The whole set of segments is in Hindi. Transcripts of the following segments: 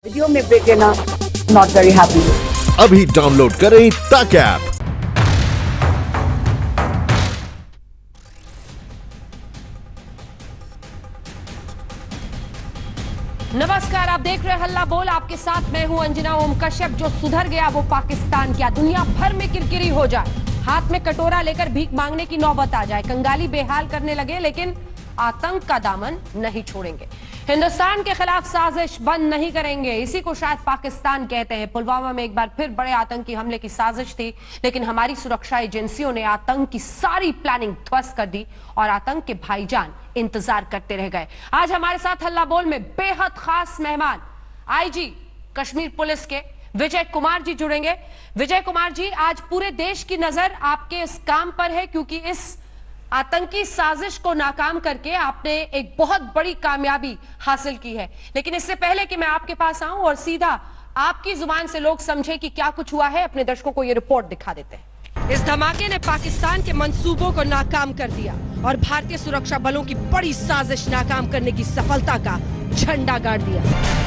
वीडियो में ब्रेक लेना नॉट वेरी हैप्पी। अभी डाउनलोड करें तक ऐप। नमस्कार, आप देख रहे हैं हल्ला बोल। आपके साथ मैं हूं अंजना। ओम कश्यप। जो सुधर गया वो पाकिस्तान क्या दुनिया भर में किरकिरी हो जाए, हाथ में कटोरा लेकर भीख मांगने की नौबत आ जाए, कंगाली बेहाल करने लगे, लेकिन आतंक का दामन नहीं छोड़ेंगे। हिंदुस्तान के खिलाफ साजिश बंद नहीं करेंगे। इसी को शायद पाकिस्तान कहते हैं। पुलवामा में एक बार फिर बड़े आतंकी हमले की साजिश थी, लेकिन हमारी सुरक्षा एजेंसियों ने आतंक की सारी प्लानिंग ध्वस्त कर दी और आतंक के भाईजान इंतजार करते रह गए। आज हमारे साथ हल्ला बोल में बेहद खास मेहमान आईजी कश्मीर पुलिस के विजय कुमार जी जुड़ेंगे। विजय कुमार जी, आज पूरे देश की नजर आपके इस काम पर है, क्योंकि इस आतंकी साजिश को नाकाम करके आपने एक बहुत बड़ी कामयाबी हासिल की है। लेकिन इससे पहले कि मैं आपके पास आऊं और सीधा आपकी जुबान से लोग समझे कि क्या कुछ हुआ है, अपने दर्शकों को यह रिपोर्ट दिखा देते हैं। इस धमाके ने पाकिस्तान के मंसूबों को नाकाम कर दिया और भारतीय सुरक्षा बलों की बड़ी साजिश नाकाम करने की सफलता का झंडा गाड़ दिया।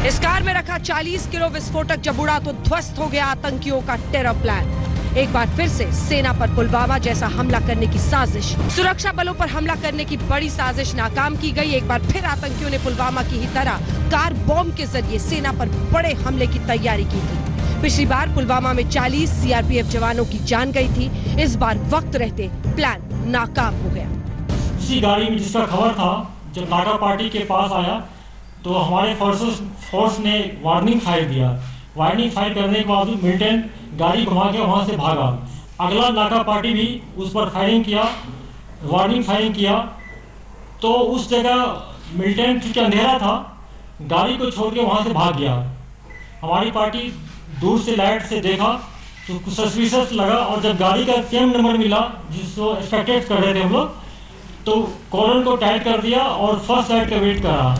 इस कार में रखा 40 किलो विस्फोटक जब उड़ा तो ध्वस्त हो गया आतंकियों का टेरर प्लान। एक बार फिर से सेना पर पुलवामा जैसा हमला करने की साजिश, सुरक्षा बलों पर हमला करने की बड़ी साजिश नाकाम की गई। एक बार फिर आतंकियों ने पुलवामा की ही तरह कार बॉम्ब के जरिए सेना पर बड़े हमले की तैयारी की थी। पिछली बार पुलवामा में 40 सीआरपीएफ जवानों की जान गई थी। इस बार वक्त रहते प्लान नाकाम हो गया। इसी गाड़ी में जिसका खबर था, जब नाका पार्टी के पास आया तो हमारे फोर्स ने वार्निंग फायर दिया। वार्निंग फायर करने के बाद मिलिटेंट गाड़ी घुमा के वहाँ से भागा। अगला नाका पार्टी भी उस पर फायरिंग किया, वार्निंग फायरिंग किया। तो उस जगह मिलिटेंट चूँकि अंधेरा था, गाड़ी को छोड़ के वहाँ से भाग गया। हमारी पार्टी दूर से लाइट से देखा तो कुछ सस्पिशियस लगा, और जब गाड़ी का सेम नंबर मिला जिसको एक्सपेक्टेड कर रहे थे हम लोग, तो कॉर्नर को टाइट कर दिया और फर्स्ट लाइट का वेट करा।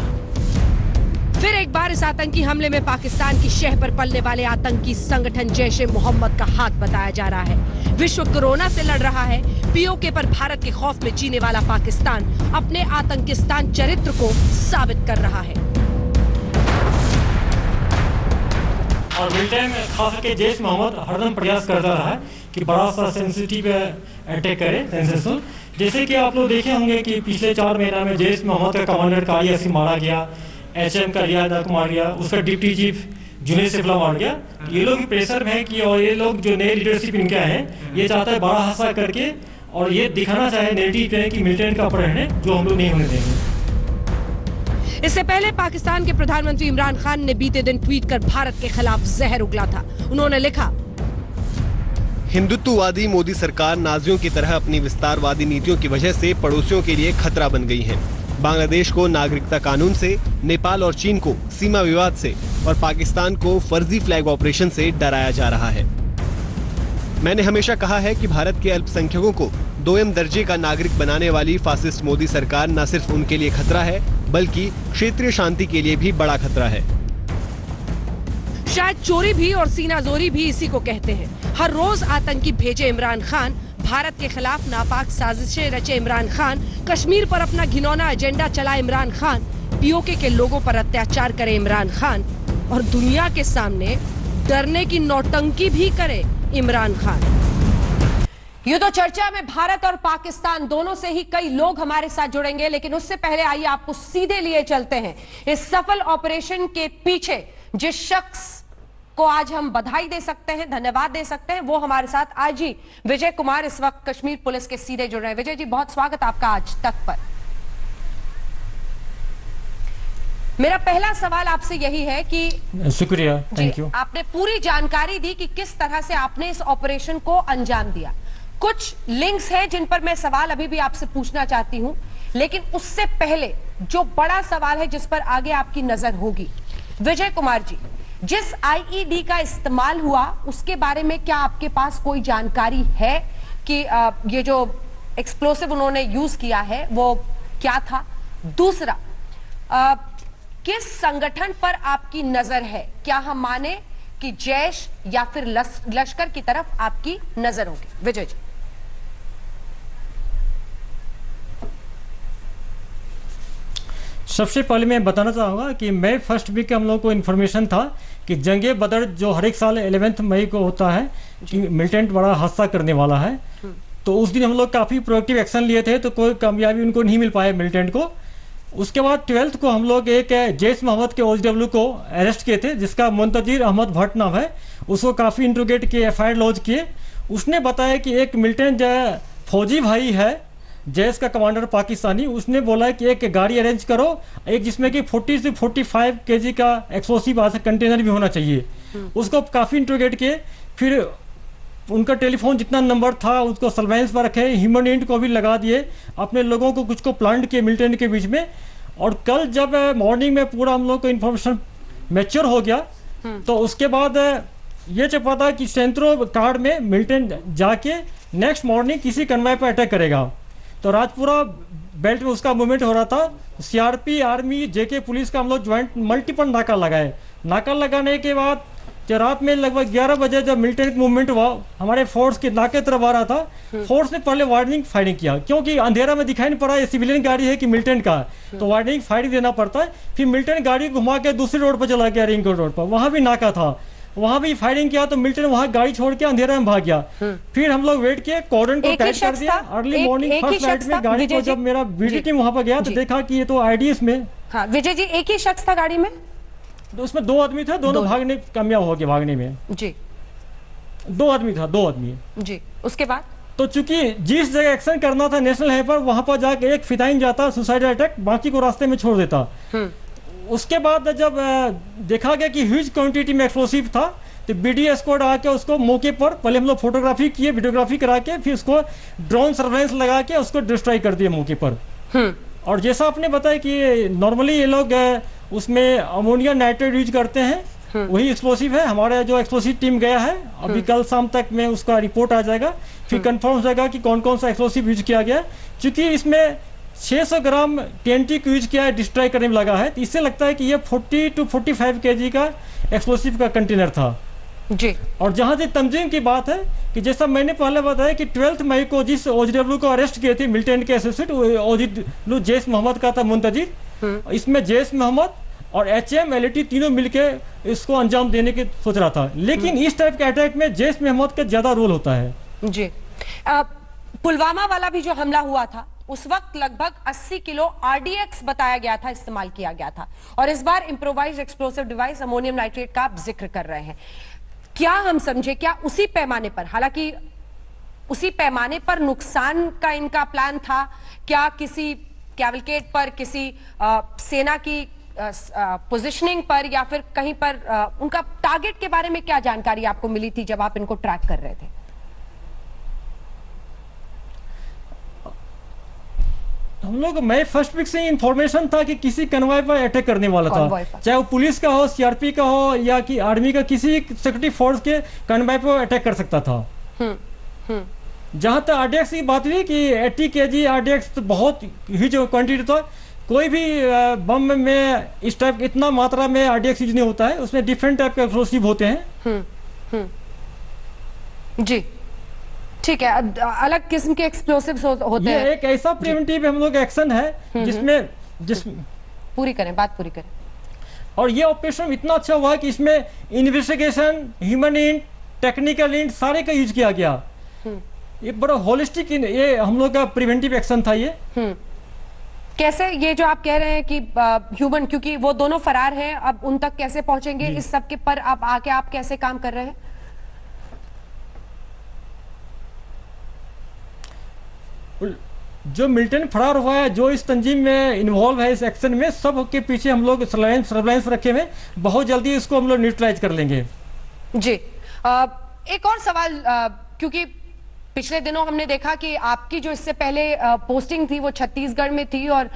फिर एक बार इस आतंकी हमले में पाकिस्तान की शह पर पलने वाले आतंकी संगठन जैश-ए मोहम्मद का हाथ बताया जा रहा है। विश्व कोरोना से लड़ रहा है। पीओके पर भारत के खौफ में जीने वाला पाकिस्तान अपने आतंकिस्तान चरित्र को साबित कर रहा है। और मिलिटेंट खास करके जैश मोहम्मद हरदम प्रयास करता रहा है कि बड़ा सा सेंसिटिव अटैक करे, सेंसेशनल। जैसे कि आप लोग देखे होंगे कि पिछले 4 महीना में जैश मोहम्मद का कमांडर का ISI मारा गया, HM का रियाद मार गया, उसका डिप्टी चीफ जुनेद सिफला मार गया। ये लोग प्रेशर में है कि, और ये लोग जो नए लीडरशिप इनका है, ये चाहता है बड़ा हादसा करके और ये दिखाना चाहे नेगेटिव पे कि मिलिटेंट का अपहरण है, जो हम लोग नहीं होने देंगे। इससे पहले पाकिस्तान के प्रधानमंत्री इमरान खान ने बीते दिन ट्वीट कर भारत के खिलाफ जहर उगला था। उन्होंने लिखा, हिंदुत्ववादी मोदी सरकार नाजियों की तरह अपनी विस्तारवादी नीतियों की वजह से पड़ोसियों के लिए खतरा बन गई है। बांग्लादेश को नागरिकता कानून से, नेपाल और चीन को सीमा विवाद से और पाकिस्तान को फर्जी फ्लैग ऑपरेशन से डराया जा रहा है। मैंने हमेशा कहा है कि भारत के अल्पसंख्यकों को 2M दर्जे का नागरिक बनाने वाली फासिस्ट मोदी सरकार न सिर्फ उनके लिए खतरा है, बल्कि क्षेत्रीय शांति के लिए भी बड़ा खतरा है। शायद चोरी भी और सीनाजोरी भी इसी को कहते हैं। हर रोज आतंकी भेजे इमरान खान, भारत के खिलाफ नापाक साजिशें रचे इमरान खान, कश्मीर पर अपना घिनौना एजेंडा चला इमरान खान, पीओके के लोगों पर अत्याचार करे इमरान खान और दुनिया के सामने डरने की नौटंकी भी करे इमरान खान। यूं तो चर्चा में भारत और पाकिस्तान दोनों से ही कई लोग हमारे साथ जुड़ेंगे, लेकिन उससे पहले आइए आपको सीधे लिए चलते हैं इस सफल ऑपरेशन के पीछे जिस शख्स को आज हम बधाई दे सकते हैं, धन्यवाद दे सकते हैं, वो हमारे साथ आईजी विजय कुमार इस वक्त कश्मीर पुलिस के सीधे जुड़ रहे हैं। विजय जी, बहुत स्वागत आपका आज तक पर। मेरा पहला सवाल आपसे यही है कि शुक्रिया, थैंक यू। आपने पूरी जानकारी दी कि किस तरह से आपने इस ऑपरेशन को अंजाम दिया। कुछ लिंक्स हैं जिन पर मैं सवाल अभी भी आपसे पूछना चाहती हूं, लेकिन उससे पहले जो बड़ा सवाल है जिस पर आगे आपकी नजर होगी, विजय कुमार जी, जिस IED का इस्तेमाल हुआ उसके बारे में क्या आपके पास कोई जानकारी है कि ये जो एक्सप्लोसिव उन्होंने यूज किया है वो क्या था? दूसरा, किस संगठन पर आपकी नजर है? क्या हम माने कि जैश या फिर लश्कर की तरफ आपकी नजर होगी? विजय जी। सबसे पहले मैं बताना चाहूँगा कि मई फर्स्ट वीक के हम लोग को इन्फॉर्मेशन था कि जंगे बदर जो हर एक साल 11 मई को होता है कि मिलिटेंट बड़ा हादसा करने वाला है। तो उस दिन हम लोग काफ़ी प्रोएक्टिव एक्शन लिए थे, तो कोई कामयाबी उनको नहीं मिल पाया मिलिटेंट को। उसके बाद 12 को हम लोग एक जैश मोहम्मद के OGW को अरेस्ट किए थे, जिसका मुंतजिर अहमद भट्ट नाम है। उसको काफ़ी इंट्रोगेट किए, FIR लॉन्च किए। उसने बताया कि एक मिलिटेंट फौजी भाई है, जैश का कमांडर पाकिस्तानी, उसने बोला है कि एक गाड़ी अरेंज करो, एक जिसमें कि 40 से 45 kg का एक्सप्लोसिव कंटेनर भी होना चाहिए। उसको काफ़ी इंट्रोगेट किए। फिर उनका टेलीफोन जितना नंबर था उसको सर्वेलेंस पर रखे, ह्यूमन एंड को भी लगा दिए, अपने लोगों को कुछ को प्लांट किए मिलिटेंट के बीच में। और कल जब मॉर्निंग में पूरा हम लोग को इन्फॉर्मेशन मैच्योर हो गया, तो उसके बाद ये चपा था कि सेंट्रो कार्ड में मिलिटेंट जाके नेक्स्ट मॉर्निंग किसी कन्वाय पर अटैक करेगा। तो राजपुरा बेल्ट में उसका मूवमेंट हो रहा था। CRP, आर्मी, JK पुलिस का हम लोग ज्वाइंट मल्टीपल नाका लगाए। नाका लगाने के बाद जब रात में लगभग 11 बजे जब मिलिटेंट मूवमेंट हुआ, हमारे फोर्स के नाके तरफ आ रहा था, फोर्स ने पहले वार्निंग फायरिंग किया, क्योंकि अंधेरा में दिखाई नहीं पड़ा ये सिविलियन गाड़ी है कि मिलिटेंट का, तो वार्निंग फायरिंग देना पड़ता है। फिर मिलिटेंट गाड़ी घुमा के दूसरी रोड पर चला गया, रिंग रोड पर, वहाँ भी नाका था, वहाँ भी फायरिंग किया। तो मिलिटेंट वहाँ गाड़ी छोड़ के अंधेरा में भाग गया। फिर हम लोग वेट किए, कॉर्डन को टाइट कर दिया। अर्ली मॉर्निंग फर्स्ट नाइट में गाड़ी को जब मेरा BT टीम वहाँ पर गया तो देखा कि ये तो IDS में। हाँ विजय जी, एक ही शख्स था गाड़ी में? तो उसमें 2 आदमी थे, दोनों भागने कामयाब हो गए भागने में जी। 2 आदमी था, 2 आदमी जी। उसके बाद तो चूंकि जिस जगह एक्शन करना था नेशनल हाईवे पर, वहां पर जाके एक फिदाइन जाता सुसाइड अटैक, बाकी को रास्ते में छोड़ देता। उसके बाद जब देखा गया कि ह्यूज क्वांटिटी में एक्सप्लोसिव था, तो BD स्क्वाड आके उसको मौके पर पहले हम लोग फोटोग्राफी किए, वीडियोग्राफी करा के, फिर उसको ड्रोन सर्वेलेंस लगा के उसको डिस्ट्रॉय कर दिए मौके पर। और जैसा आपने बताया कि नॉर्मली ये लोग उसमें अमोनिया नाइट्रेट यूज करते हैं, वही एक्सप्लोसिव है। हमारा जो एक्सप्लोसिव टीम गया है, अभी कल शाम तक में उसका रिपोर्ट आ जाएगा, फिर कंफर्म हो जाएगा कि कौन कौन सा एक्सप्लोसिव यूज किया गया। क्योंकि इसमें 600 ग्राम TNT को यूज किया है, डिस्ट्रॉय करने में लगा है, तो इससे लगता है कि ये 40 to 45 kg का एक्सप्लोसिव का कंटेनर था जी। और जहां से तंजीम की बात है कि जैसा मैंने पहले बताया कि 12 मई को जिस OGW को अरेस्ट किए थे मिलिटेंट के एसोसिएट, OGW जैश मोहम्मद का था मुंतजिर। इसमें जैश मोहम्मद और HM LAT तीनों मिलके इसको अंजाम देने की सोच रहा था। लेकिन इस टाइप के अटैक में जैश मोहम्मद का ज्यादा रोल होता है जी। पुलवामा वाला भी जो हमला हुआ था, उस वक्त लगभग 80 किलो RDX बताया गया था, इस्तेमाल किया गया था। और इस बार improvised explosive device ammonium nitrate का आप जिक्र कर रहे हैं। क्या हम समझे, क्या उसी पैमाने पर, हालांकि उसी पैमाने पर नुकसान का इनका प्लान था? क्या किसी कैवलकेट पर, किसी सेना की पोजीशनिंग पर, या फिर कहीं पर उनका टारगेट के बारे में क्या जानकारी आपको मिली थी जब आप इनको ट्रैक कर रहे थे? हम लोग मई फर्स्ट वीक से इंफॉर्मेशन था कि किसी कन्वॉय पर अटैक करने वाला था, चाहे वो पुलिस का हो, CRP का हो, या कि आर्मी का, किसी सिक्योरिटी फोर्स के कन्वॉय पर अटैक कर सकता था। जहां तक RDX की बात हुई कि 80 kg RDX तो बहुत ह्यूज क्वांटिटी था। कोई भी बम में इस टाइप इतना मात्रा में RDX यूज नहीं होता है, उसमें डिफरेंट टाइप के एक्सप्लोसिव होते हैं। जी ठीक है, अलग किस्म के एक्सप्लोसिव्स होते हैं। ये एक ऐसा प्रिवेंटिव हम लोग एक्शन है जिसमें पूरी करें, बात पूरी करें। और ये ऑपरेशन इतना अच्छा हुआ कि इसमें investigation, human int, technical int सारे का यूज किया गया। ये बड़ा होलिस्टिक ये हम लोग का प्रिवेंटिव एक्शन था ये। कैसे ये जो आप कह रहे हैं कि ह्यूमन, क्योंकि वो दोनों फरार हैं, अब उन तक कैसे पहुंचेंगे, इस सब के पर आप आके आप कैसे काम कर रहे हैं? जो मिलिटेंट फरार हुआ है, जो इस तंजीम में इन्वॉल्व है, इस एक्शन में, सब के पीछे हम लोग सर्वेलेंस रखे हुए, बहुत जल्दी इसको हम लोग न्यूट्रलाइज कर लेंगे। जी। एक और सवाल, क्योंकि पिछले दिनों हमने देखा कि आपकी जो इससे पहले पोस्टिंग थी वो छत्तीसगढ़ में थी, और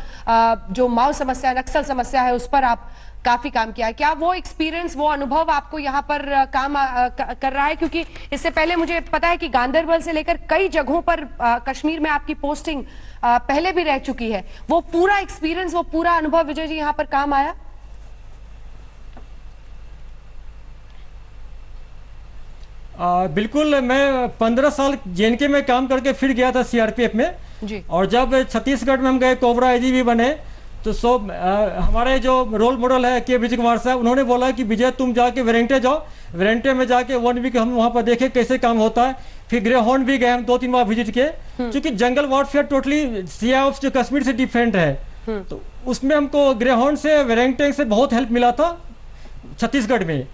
जो माओ समस्या, नक्सल समस्या है, उस पर आप काफी काम किया है। क्या वो एक्सपीरियंस, वो अनुभव आपको यहाँ पर काम कर रहा है? क्योंकि इससे पहले मुझे पता है कि गांदरबल से लेकर कई जगहों पर कश्मीर में आपकी पोस्टिंग पहले भी रह चुकी है। वो पूरा एक्सपीरियंस, वो पूरा अनुभव विजय जी यहाँ पर काम आया? बिल्कुल। मैं 15 साल JNK में काम करके फिर गया था CRPF में जी। और जब छत्तीसगढ़ में हम गए, कोबरा IGP बने, तो हमारे जो रोल मॉडल है के विजय कुमार साहब, उन्होंने बोला कि विजय तुम जाके वेरेंटे जाओ, वेरेंटे में जाके 1 वीक हम वहाँ पर देखे कैसे काम होता है। फिर ग्रे हॉर्न भी गए हम 2-3 बार विजिट किए, क्योंकि जंगल वॉरफेयर टोटली सीआईएफ जो कश्मीर से डिफरेंट है, तो उसमें हमको ग्रे हॉर्न से वेरेंटे से बहुत हेल्प मिला था छत्तीसगढ़ में।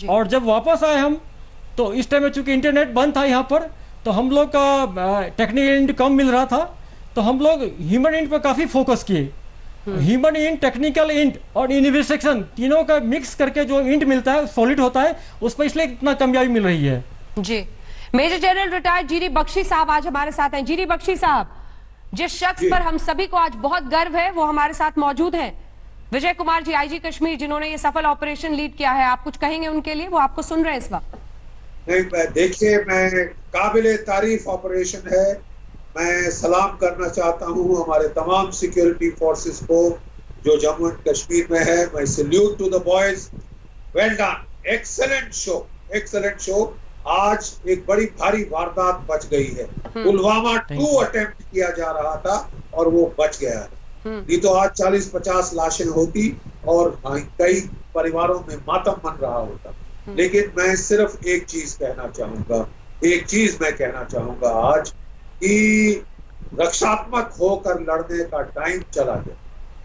और जब वापस आए हम, तो इस टाइम में चूंकि इंटरनेट बंद था यहाँ पर, तो हम लोग का टेक्निकल इंट कम मिल रहा था, तो हम लोग ह्यूमन इंट पर काफ़ी फोकस किए। ह्यूमन इंट, टेक्निकल इंट और इन्वेस्टिगेशन तीनों का मिक्स करके जो इंट मिलता है, सॉलिड होता है, उस पर इसलिए इतना कामयाबी मिल रही है। जी, major general retired GD Bakshi साहब आज हमारे साथ हैं। जीडी बख्शी साहब, जिस शख्स पर हम सभी को आज बहुत गर्व है वो हमारे साथ मौजूद हैं, विजय कुमार जी, आईजी कश्मीर, जिन्होंने ये सफल ऑपरेशन लीड किया है। आप कुछ कहेंगे उनके लिए? वो आपको सुन रहे हैं इस वक्त। नहीं, देखिए, मैं काबिले तारीफ ऑपरेशन है। मैं सलाम करना चाहता हूं हमारे तमाम सिक्योरिटी फोर्सेस को जो जम्मू एंड कश्मीर में है। मैं salute to the boys, well done, excellent show, excellent show. आज एक बड़ी भारी वारदात बच गई है। पुलवामा 2 अटेम्प्ट किया जा रहा था और वो बच गया है। नहीं तो आज 40-50 लाशें होती और कई परिवारों में मातम मन रहा होता। लेकिन मैं सिर्फ एक चीज कहना चाहूंगा आज कि रक्षात्मक होकर लड़ने का टाइम चला गया।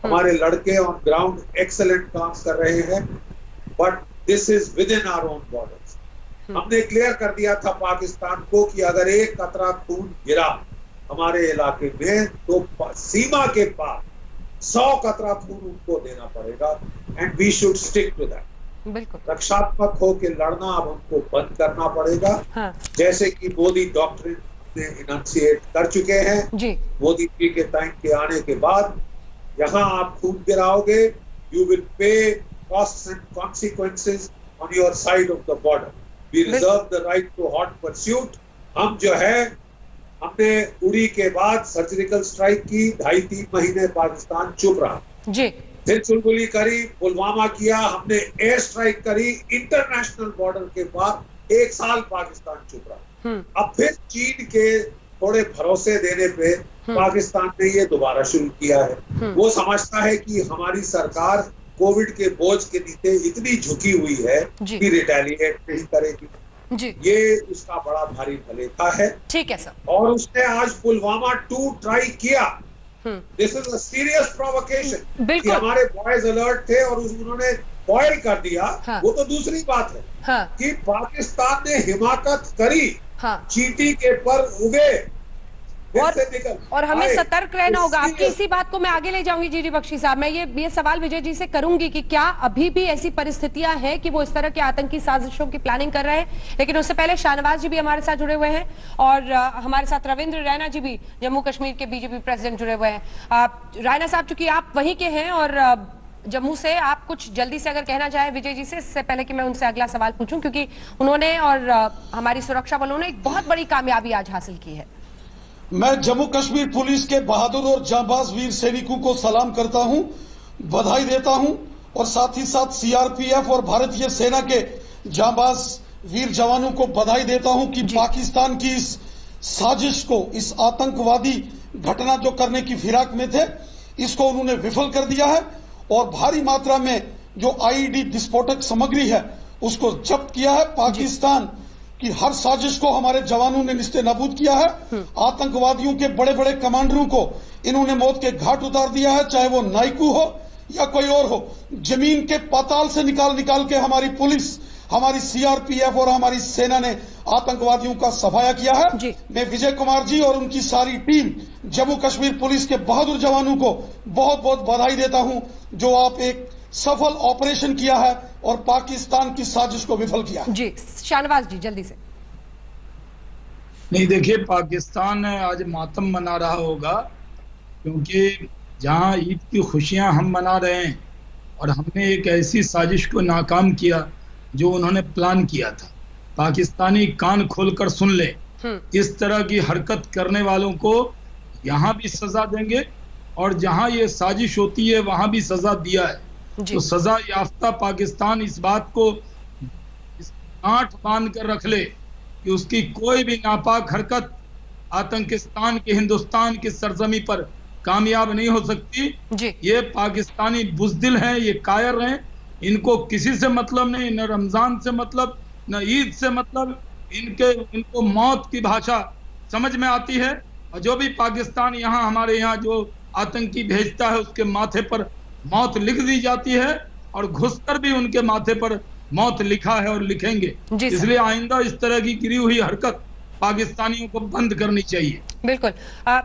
हमारे लड़के ऑन ग्राउंड एक्सेलेंट काम कर रहे हैं, but this is within our own borders. हमने क्लियर कर दिया था पाकिस्तान को कि अगर एक कतरा खून गिरा हमारे इलाके में तो सीमा के पार 100 कतरा खून उनको देना पड़ेगा, and we should stick to that. बिल्कुल, रक्षात्मक होकर लड़ना अब हमको बंद करना पड़ेगा। हाँ। जैसे कि मोदी डॉक्ट्रिन ने इनंसिएट कर चुके हैं जी। मोदी जी के टाइम के आने के बाद यहाँ आप खून गिराओगे, you will pay costs and consequences on your side of the border. We reserve the right to hot pursuit. हम जो है, हमने उड़ी के बाद सर्जिकल स्ट्राइक की, 2.5-3 महीने पाकिस्तान चुप रहा जी। फिर चुलबुली करी, पुलवामा किया, हमने एयर स्ट्राइक करी इंटरनेशनल बॉर्डर के बाद, 1 साल पाकिस्तान चुप रहा। अब फिर चीन के थोड़े भरोसे देने पे पाकिस्तान ने ये दोबारा शुरू किया है। वो समझता है कि हमारी सरकार कोविड के बोझ के नीचे इतनी झुकी हुई है कि रिटेलिएट नहीं करेगी जी। ये उसका बड़ा भारी भलेखा है। ठीक है सर। और उसने आज पुलवामा 2 ट्राई किया। This is a serious provocation कि हमारे बॉयज अलर्ट थे और उन्होंने फॉइल कर दिया। हाँ। वो तो दूसरी बात है। हाँ। कि पाकिस्तान ने हिमाकत करी। हाँ। चींटी के पर उगे और हमें सतर्क रहना होगा। आपकी इसी बात को मैं आगे ले जाऊंगी जीडी बख्शी साहब। मैं ये सवाल विजय जी से करूंगी कि क्या अभी भी ऐसी परिस्थितियां हैं कि वो इस तरह के आतंकी साजिशों की प्लानिंग कर रहे हैं? लेकिन उससे पहले शाहनवाज जी भी हमारे साथ जुड़े हुए हैं और हमारे साथ रविंद्र रैना जी भी, जम्मू कश्मीर के बीजेपी प्रेसिडेंट, जुड़े हुए हैं। रैना साहब, चूंकि आप वहीं के हैं और जम्मू से, आप कुछ जल्दी से अगर कहना चाहे विजय जी से, इससे पहले कि मैं उनसे अगला सवाल पूछूं, क्योंकि उन्होंने और हमारी सुरक्षा बलों ने एक बहुत बड़ी कामयाबी आज हासिल की है। मैं जम्मू कश्मीर पुलिस के बहादुर और जांबाज वीर सैनिकों को सलाम करता हूं, बधाई देता हूं और साथ ही साथ सीआरपीएफ और भारतीय सेना के जांबाज वीर जवानों को बधाई देता हूं कि पाकिस्तान की इस साजिश को, इस आतंकवादी घटना जो करने की फिराक में थे, इसको उन्होंने विफल कर दिया है और भारी मात्रा में जो आईईडी विस्फोटक सामग्री है उसको जब्त किया है। पाकिस्तान कि हर साजिश को हमारे जवानों ने निस्ते नाबूद किया है। आतंकवादियों के बड़े बड़े कमांडरों को इन्होंने मौत के घाट उतार दिया है, चाहे वो नाइकू हो या कोई और हो। जमीन के पाताल से निकाल के हमारी पुलिस, हमारी सीआरपीएफ और हमारी सेना ने आतंकवादियों का सफाया किया है। मैं विजय कुमार जी और उनकी सारी टीम जम्मू कश्मीर पुलिस के बहादुर जवानों को बहुत बहुत बधाई देता हूं, जो आप एक सफल ऑपरेशन किया है और पाकिस्तान की साजिश को विफल किया। जी, शाहनवाज जी जल्दी से। नहीं, देखिए, पाकिस्तान आज मातम मना रहा होगा क्योंकि जहां ईद की खुशियां हम मना रहे हैं और हमने एक ऐसी साजिश को नाकाम किया जो उन्होंने प्लान किया था। पाकिस्तानी कान खोलकर सुन ले, इस तरह की हरकत करने वालों को यहां भी सजा देंगे और जहां ये साजिश होती है वहां भी सजा दिया है। तो सजा याफ्ता पाकिस्तान इस बात को गांठ बांध कर रख ले कि उसकी कोई भी नापाक हरकत आतंकिस्तान के हिंदुस्तान की सरजमी पर कामयाब नहीं हो सकती जी। ये पाकिस्तानी बुज़दिल हैं, ये कायर हैं, इनको किसी से मतलब नहीं, न रमजान से मतलब, न ईद से मतलब, इनको मौत की भाषा समझ में आती है। और जो भी पाकिस्तान यहाँ हमारे यहाँ जो आतंकी भेजता है उसके माथे पर मौत लिख दी जाती है और घुसकर भी उनके माथे पर मौत लिखा है और लिखेंगे। इसलिए आइंदा इस तरह की गिरी हुई हरकत पाकिस्तानियों को बंद करनी चाहिए। बिल्कुल।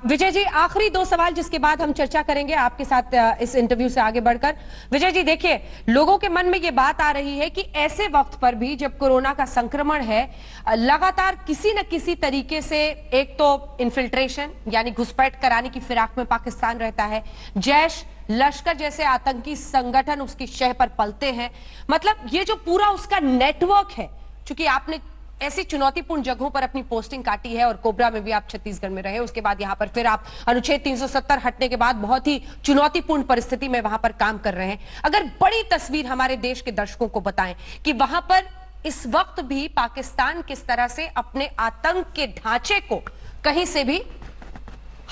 विजय जी, आखिरी 2 सवाल जिसके बाद हम चर्चा करेंगे आपके साथ इस इंटरव्यू से आगे बढ़कर। विजय जी देखिए, लोगों के मन में ये बात आ रही है कि ऐसे वक्त पर भी जब कोरोना का संक्रमण है, लगातार किसी न किसी तरीके से एक तो इन्फिल्ट्रेशन यानी घुसपैठ कराने की फिराक में पाकिस्तान रहता है, जैश लश्कर जैसे आतंकी संगठन उसकी शह पर पलते हैं। मतलब ये जो पूरा उसका नेटवर्क है, चूंकि आपने ऐसी चुनौतीपूर्ण जगहों पर अपनी पोस्टिंग काटी है और कोबरा में भी आप छत्तीसगढ़ में रहे, उसके बाद यहां पर फिर आप अनुच्छेद 370 हटने के बाद बहुत ही चुनौतीपूर्ण परिस्थिति में वहां पर काम कर रहे हैं। अगर बड़ी तस्वीर हमारे देश के दर्शकों को बताएं कि वहां पर इस वक्त भी पाकिस्तान किस तरह से अपने आतंक के ढांचे को कहीं से भी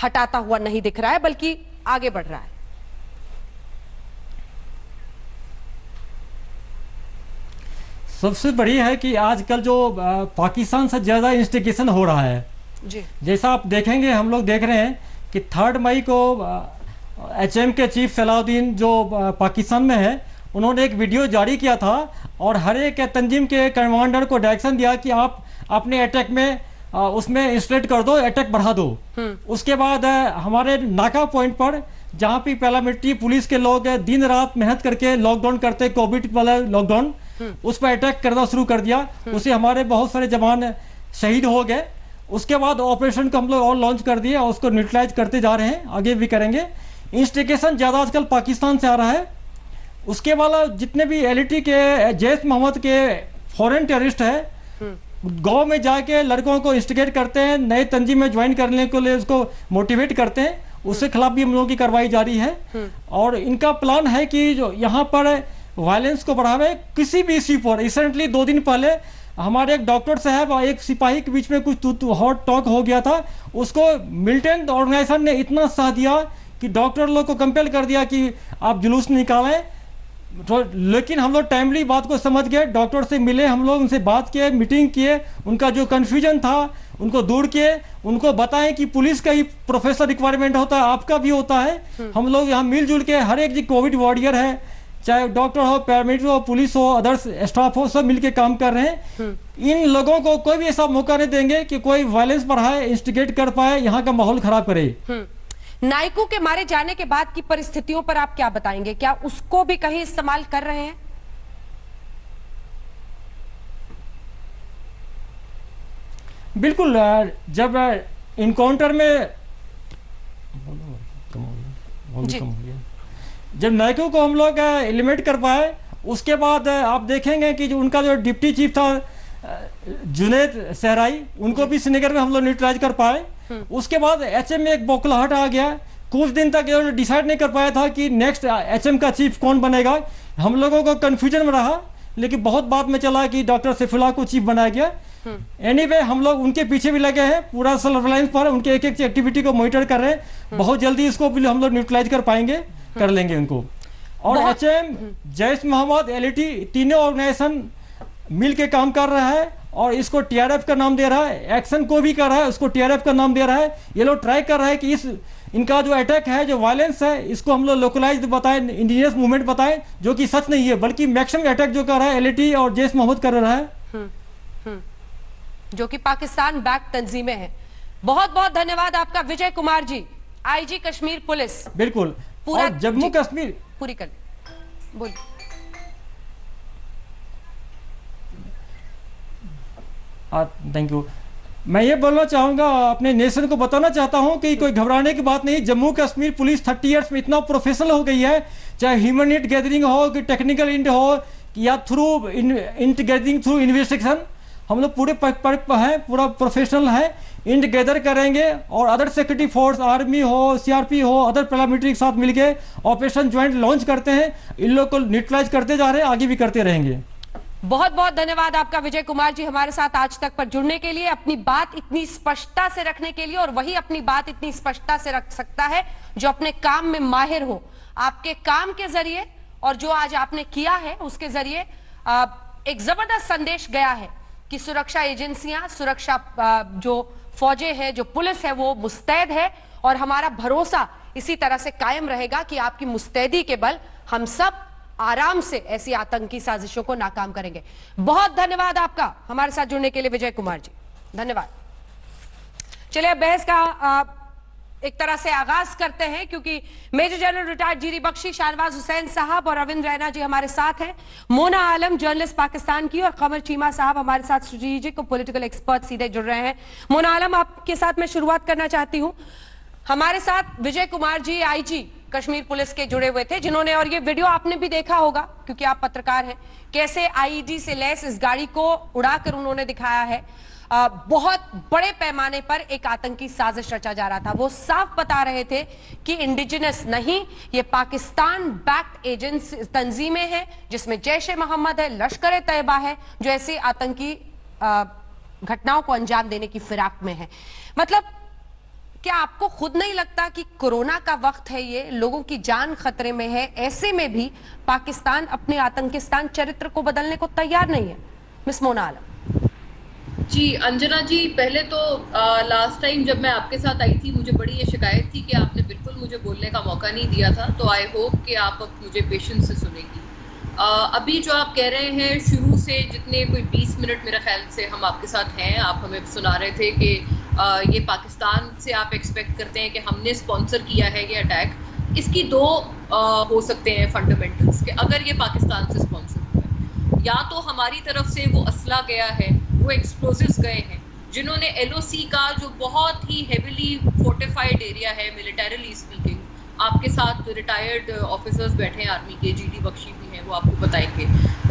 हटाता हुआ नहीं दिख रहा है, बल्कि आगे बढ़ रहा है। सबसे बड़ी है कि आजकल जो पाकिस्तान से ज़्यादा इंस्टिगेशन हो रहा है जी। जैसा आप देखेंगे, हम लोग देख रहे हैं कि 3 मई को HM के चीफ सलाउद्दीन जो पाकिस्तान में है, उन्होंने एक वीडियो जारी किया था और हर एक तंजीम के कमांडर को डायरेक्शन दिया कि आप अपने अटैक में उसमें इंस्टेट कर दो, अटैक बढ़ा दो। उसके बाद हमारे नाका पॉइंट पर जहाँ भी पैरामिलिट्री पुलिस के लोग दिन रात मेहनत करके लॉकडाउन करते, कोविड वाला लॉकडाउन, उस पर अटैक करना शुरू कर दिया। उससे हमारे बहुत सारे जवान शहीद हो गए। उसके बाद ऑपरेशन को हम लोग और लॉन्च कर दिए और उसको न्यूट्रलाइज करते जा रहे हैं, आगे भी करेंगे। इंस्टिगेशन ज़्यादा आजकल पाकिस्तान से आ रहा है। उसके वाला जितने भी LT के जैश मोहम्मद के फॉरेन टेररिस्ट है, गांव में जाके लड़कों को इंस्टिगेट करते हैं, नए तंजीम में ज्वाइन करने के लिए उसको मोटिवेट करते हैं, उसके खिलाफ भी हम लोगों की कार्रवाई जारी है। और इनका प्लान है कि जो यहाँ पर वायलेंस को बढ़ावे किसी भी इश्यू पर। रिसेंटली 2 दिन पहले हमारे एक डॉक्टर साहब और एक सिपाही के बीच में कुछ हॉट टॉक हो गया था। उसको मिलिटेंट ऑर्गेनाइजेशन ने इतना साथ दिया कि डॉक्टर लोग को कंपेल कर दिया कि आप जुलूस निकालें। तो लेकिन हम लोग टाइमली बात को समझ गए, डॉक्टर से मिले, हम लोग उनसे बात किए, मीटिंग किए, उनका जो कन्फ्यूजन था उनको दूर किए, उनको बताएं कि पुलिस का ही प्रोफेशनल रिक्वायरमेंट होता है, आपका भी होता है। हम लोग यहाँ मिलजुल के हर एक जी कोविड वॉरियर है, चाहे डॉक्टर हो, पैरामेडिक हो, पुलिस हो, अदर्स स्टाफ हो, सब मिलके काम कर रहे हैं। इन लोगों को कोई भी ऐसा मौका नहीं देंगे कि कोई वायलेंस बढ़ाए, इंस्टिगेट कर पाए, यहाँ का माहौल खराब करे। नायकू के मारे जाने के बाद की परिस्थितियों पर आप क्या बताएंगे? क्या उसको भी कहीं इस्तेमाल कर रहे हैं? बिल्कुल। जब इनकाउंटर में जब नायकू को हम लोग एलिमिनेट कर पाए, उसके बाद आप देखेंगे कि जो उनका जो डिप्टी चीफ था जुनेद सहराई, उनको भी श्रीनगर में हम लोग न्यूट्रलाइज कर पाए। उसके बाद HM में एक बौखलाहट आ गया। कुछ दिन तक डिसाइड नहीं कर पाया था कि नेक्स्ट HM का चीफ कौन बनेगा। हम लोगों को कंफ्यूजन में रहा, लेकिन बहुत बाद में चला कि डॉक्टर सैफुल्लाह को चीफ बनाया गया। एनीवे हम लोग उनके पीछे भी लगे हैं, पूरा सर्विलांस पर उनके एक एक एक्टिविटी को मॉनिटर कर रहे हैं। बहुत जल्दी इसको भी हम लोग न्यूट्रलाइज कर पाएंगे, कर लेंगे उनको। और HM, जैश मोहम्मद, LT तीनों ऑर्गेनाइजेशन मिल के काम कर रहा है और इसको TRF का नाम दे रहा है, एक्शन को भी कर रहा है, उसको TRF का नाम दे रहा है। ये लोग ट्राई कर रहा है कि इनका जो अटैक है, जो वायलेंस है, इसको हम लोग लोकलाइज बताएं, इंडिजिनियस मूवमेंट बताएं, जो कि सच नहीं है, बल्कि मैक्सिमम अटैक जो कर रहा है LT और जैश मोहम्मद कर रहा है, जो कि पाकिस्तान बैक तंजीमें हैं। बहुत बहुत धन्यवाद आपका विजय कुमार जी, IG कश्मीर पुलिस। बिल्कुल। पूरा जम्मू कश्मीर पूरी कर बोलिए। Thank you. मैं ये बोलना चाहूँगा, अपने नेशन को बताना चाहता हूँ कि कोई घबराने की बात नहीं। जम्मू कश्मीर पुलिस 30 इयर्स में इतना प्रोफेशनल हो गई है, चाहे ह्यूमन इंट गैदरिंग हो कि टेक्निकल इंट हो या through int gathering through investigation, हम लोग पूरे पर्क पर हैं, पूरा प्रोफेशनल है। इंट गैदर करेंगे और अदर सिक्योरिटी फोर्स, आर्मी हो, CRP हो, अदर पैरामिलिट्री के साथ मिलके ऑपरेशन ज्वाइंट लॉन्च करते हैं। इन लोग को न्यूट्रलाइज करते जा रहे हैं, आगे भी करते रहेंगे। बहुत बहुत धन्यवाद आपका विजय कुमार जी, हमारे साथ आज तक पर जुड़ने के लिए, अपनी बात इतनी स्पष्टता से रखने के लिए। और वही अपनी बात इतनी स्पष्टता से रख सकता है जो अपने काम में माहिर हो। आपके काम के जरिए और जो आज आपने किया है उसके जरिए एक जबरदस्त संदेश गया है कि सुरक्षा एजेंसियां, सुरक्षा जो फौजें हैं, जो पुलिस है, वो मुस्तैद है। और हमारा भरोसा इसी तरह से कायम रहेगा कि आपकी मुस्तैदी के बल हम सब आराम से ऐसी आतंकी साजिशों को नाकाम करेंगे। बहुत धन्यवाद आपका हमारे साथ जुड़ने के लिए विजय कुमार जी, धन्यवाद। चलिए अब बहस का एक तरह से आगाज करते हैं, क्योंकि major general retired GD Bakshi, Shahnawaz Hussain साहब और रविंद्र रैना जी हमारे साथ हैं। मोना आलम जर्नलिस्ट पाकिस्तान की और कमर चीमा साहब हमारे साथ स्ट्रेटेजिक और पॉलिटिकल एक्सपर्ट सीधे जुड़ रहे हैं। मोना आलम, आपके साथ मैं शुरुआत करना चाहती हूं। हमारे साथ विजय कुमार जी आईजी कश्मीर पुलिस के जुड़े हुए थे, जिन्होंने, और ये वीडियो आपने भी देखा होगा क्योंकि आप पत्रकार हैं, कैसे आईईडी से लैस इस गाड़ी को उड़ाकर उन्होंने दिखाया है। बहुत बड़े पैमाने पर एक आतंकी साजिश रचा जा रहा था। वो साफ बता रहे थे कि इंडिजिनस नहीं, ये पाकिस्तान बैक्ड एजेंसी तंजीमें हैं, जिसमें जैश ए मोहम्मद है, लश्कर ए तैयबा है, जो ऐसी आतंकी घटनाओं को अंजाम देने की फिराक में है। मतलब क्या आपको खुद नहीं लगता कि कोरोना का वक्त है, ये लोगों की जान खतरे में है, ऐसे में भी पाकिस्तान अपने आतंकिस्तान चरित्र को बदलने को तैयार नहीं है? मिस मोना आलम जी। अंजना जी, पहले तो लास्ट टाइम जब मैं आपके साथ आई थी, मुझे बड़ी ये शिकायत थी कि आपने बिल्कुल मुझे बोलने का मौका नहीं दिया था। तो आई होप कि आप अब मुझे पेशेंस से सुनेगी। अभी जो आप कह रहे हैं, शुरू से जितने कोई 20 मिनट मेरे ख्याल से हम आपके साथ हैं, आप हमें सुना रहे थे कि ये पाकिस्तान से आप एक्सपेक्ट करते हैं कि हमने स्पॉन्सर किया है ये अटैक। इसकी दो हो सकते हैं फंडामेंटल्स कि अगर ये पाकिस्तान से स्पॉन्सर हुआ है, या तो हमारी तरफ से वो असला गया है, वो एक्सप्लोजिव्स गए हैं, जिन्होंने एलओसी का जो बहुत ही हेविली फोर्टिफाइड एरिया है मिलिटरीली स्पीकिंग, आपके साथ रिटायर्ड ऑफिसर्स बैठे हैं आर्मी के, जीडी बख्शी भी हैं, वो आपको बताएंगे।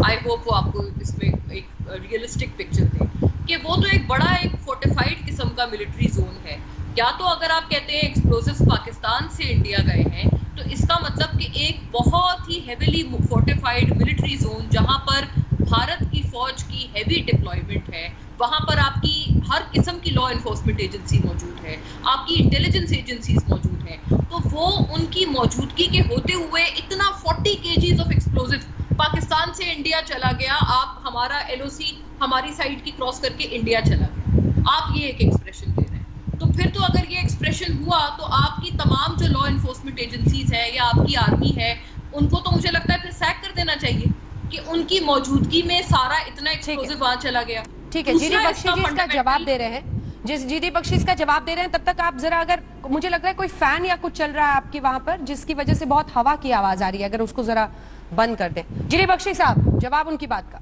आई होप वो आपको इसमें एक रियलिस्टिक पिक्चर दें कि वो तो एक बड़ा एक फोर्टिफाइड किस्म का मिलिट्री जोन है। या तो अगर आप कहते हैं एक्सप्लोजिव्स पाकिस्तान से इंडिया गए हैं, तो इसका मतलब कि एक बहुत ही हेविली फोर्टिफाइड मिलिट्री जोन, जहां पर भारत की फौज की हेवी डिप्लॉयमेंट है, वहां पर आपकी हर किस्म की लॉ एनफोर्समेंट एजेंसी मौजूद है, आपकी इंटेलिजेंस एजेंसीज मौजूद हैं। तो वो उनकी मौजूदगी के होते हुए इतना 40 kgs ऑफ एक्सप्लोजिव पाकिस्तान से इंडिया चला गया, आप हमारा एलओसी हमारी साइड की क्रॉस करके इंडिया चला गया, आप ये एक एक्सप्रेशन दे रहे हैं। तो फिर तो अगर ये एक्सप्रेशन हुआ, तो आपकी तमाम जो लॉ एनफोर्समेंट एजेंसीज है या आपकी आर्मी है, उनको तो मुझे लगता है फिर सैक कर देना चाहिए कि उनकी मौजूदगी में सारा इतना एक्सप्लोजिव वहां चला गया। ठीक है, जीडी बख्शी जी इसका जवाब दे रहे हैं। जिस जीडी बख्शी इसका जवाब दे रहे हैं, तब तक आप जरा, अगर मुझे लग रहा है कोई फैन या कुछ चल रहा है आपकी वहां पर, जिसकी वजह से बहुत हवा की आवाज आ रही है, अगर उसको जरा बंद कर दें। जीडी बख्शी साहब, जवाब उनकी बात का।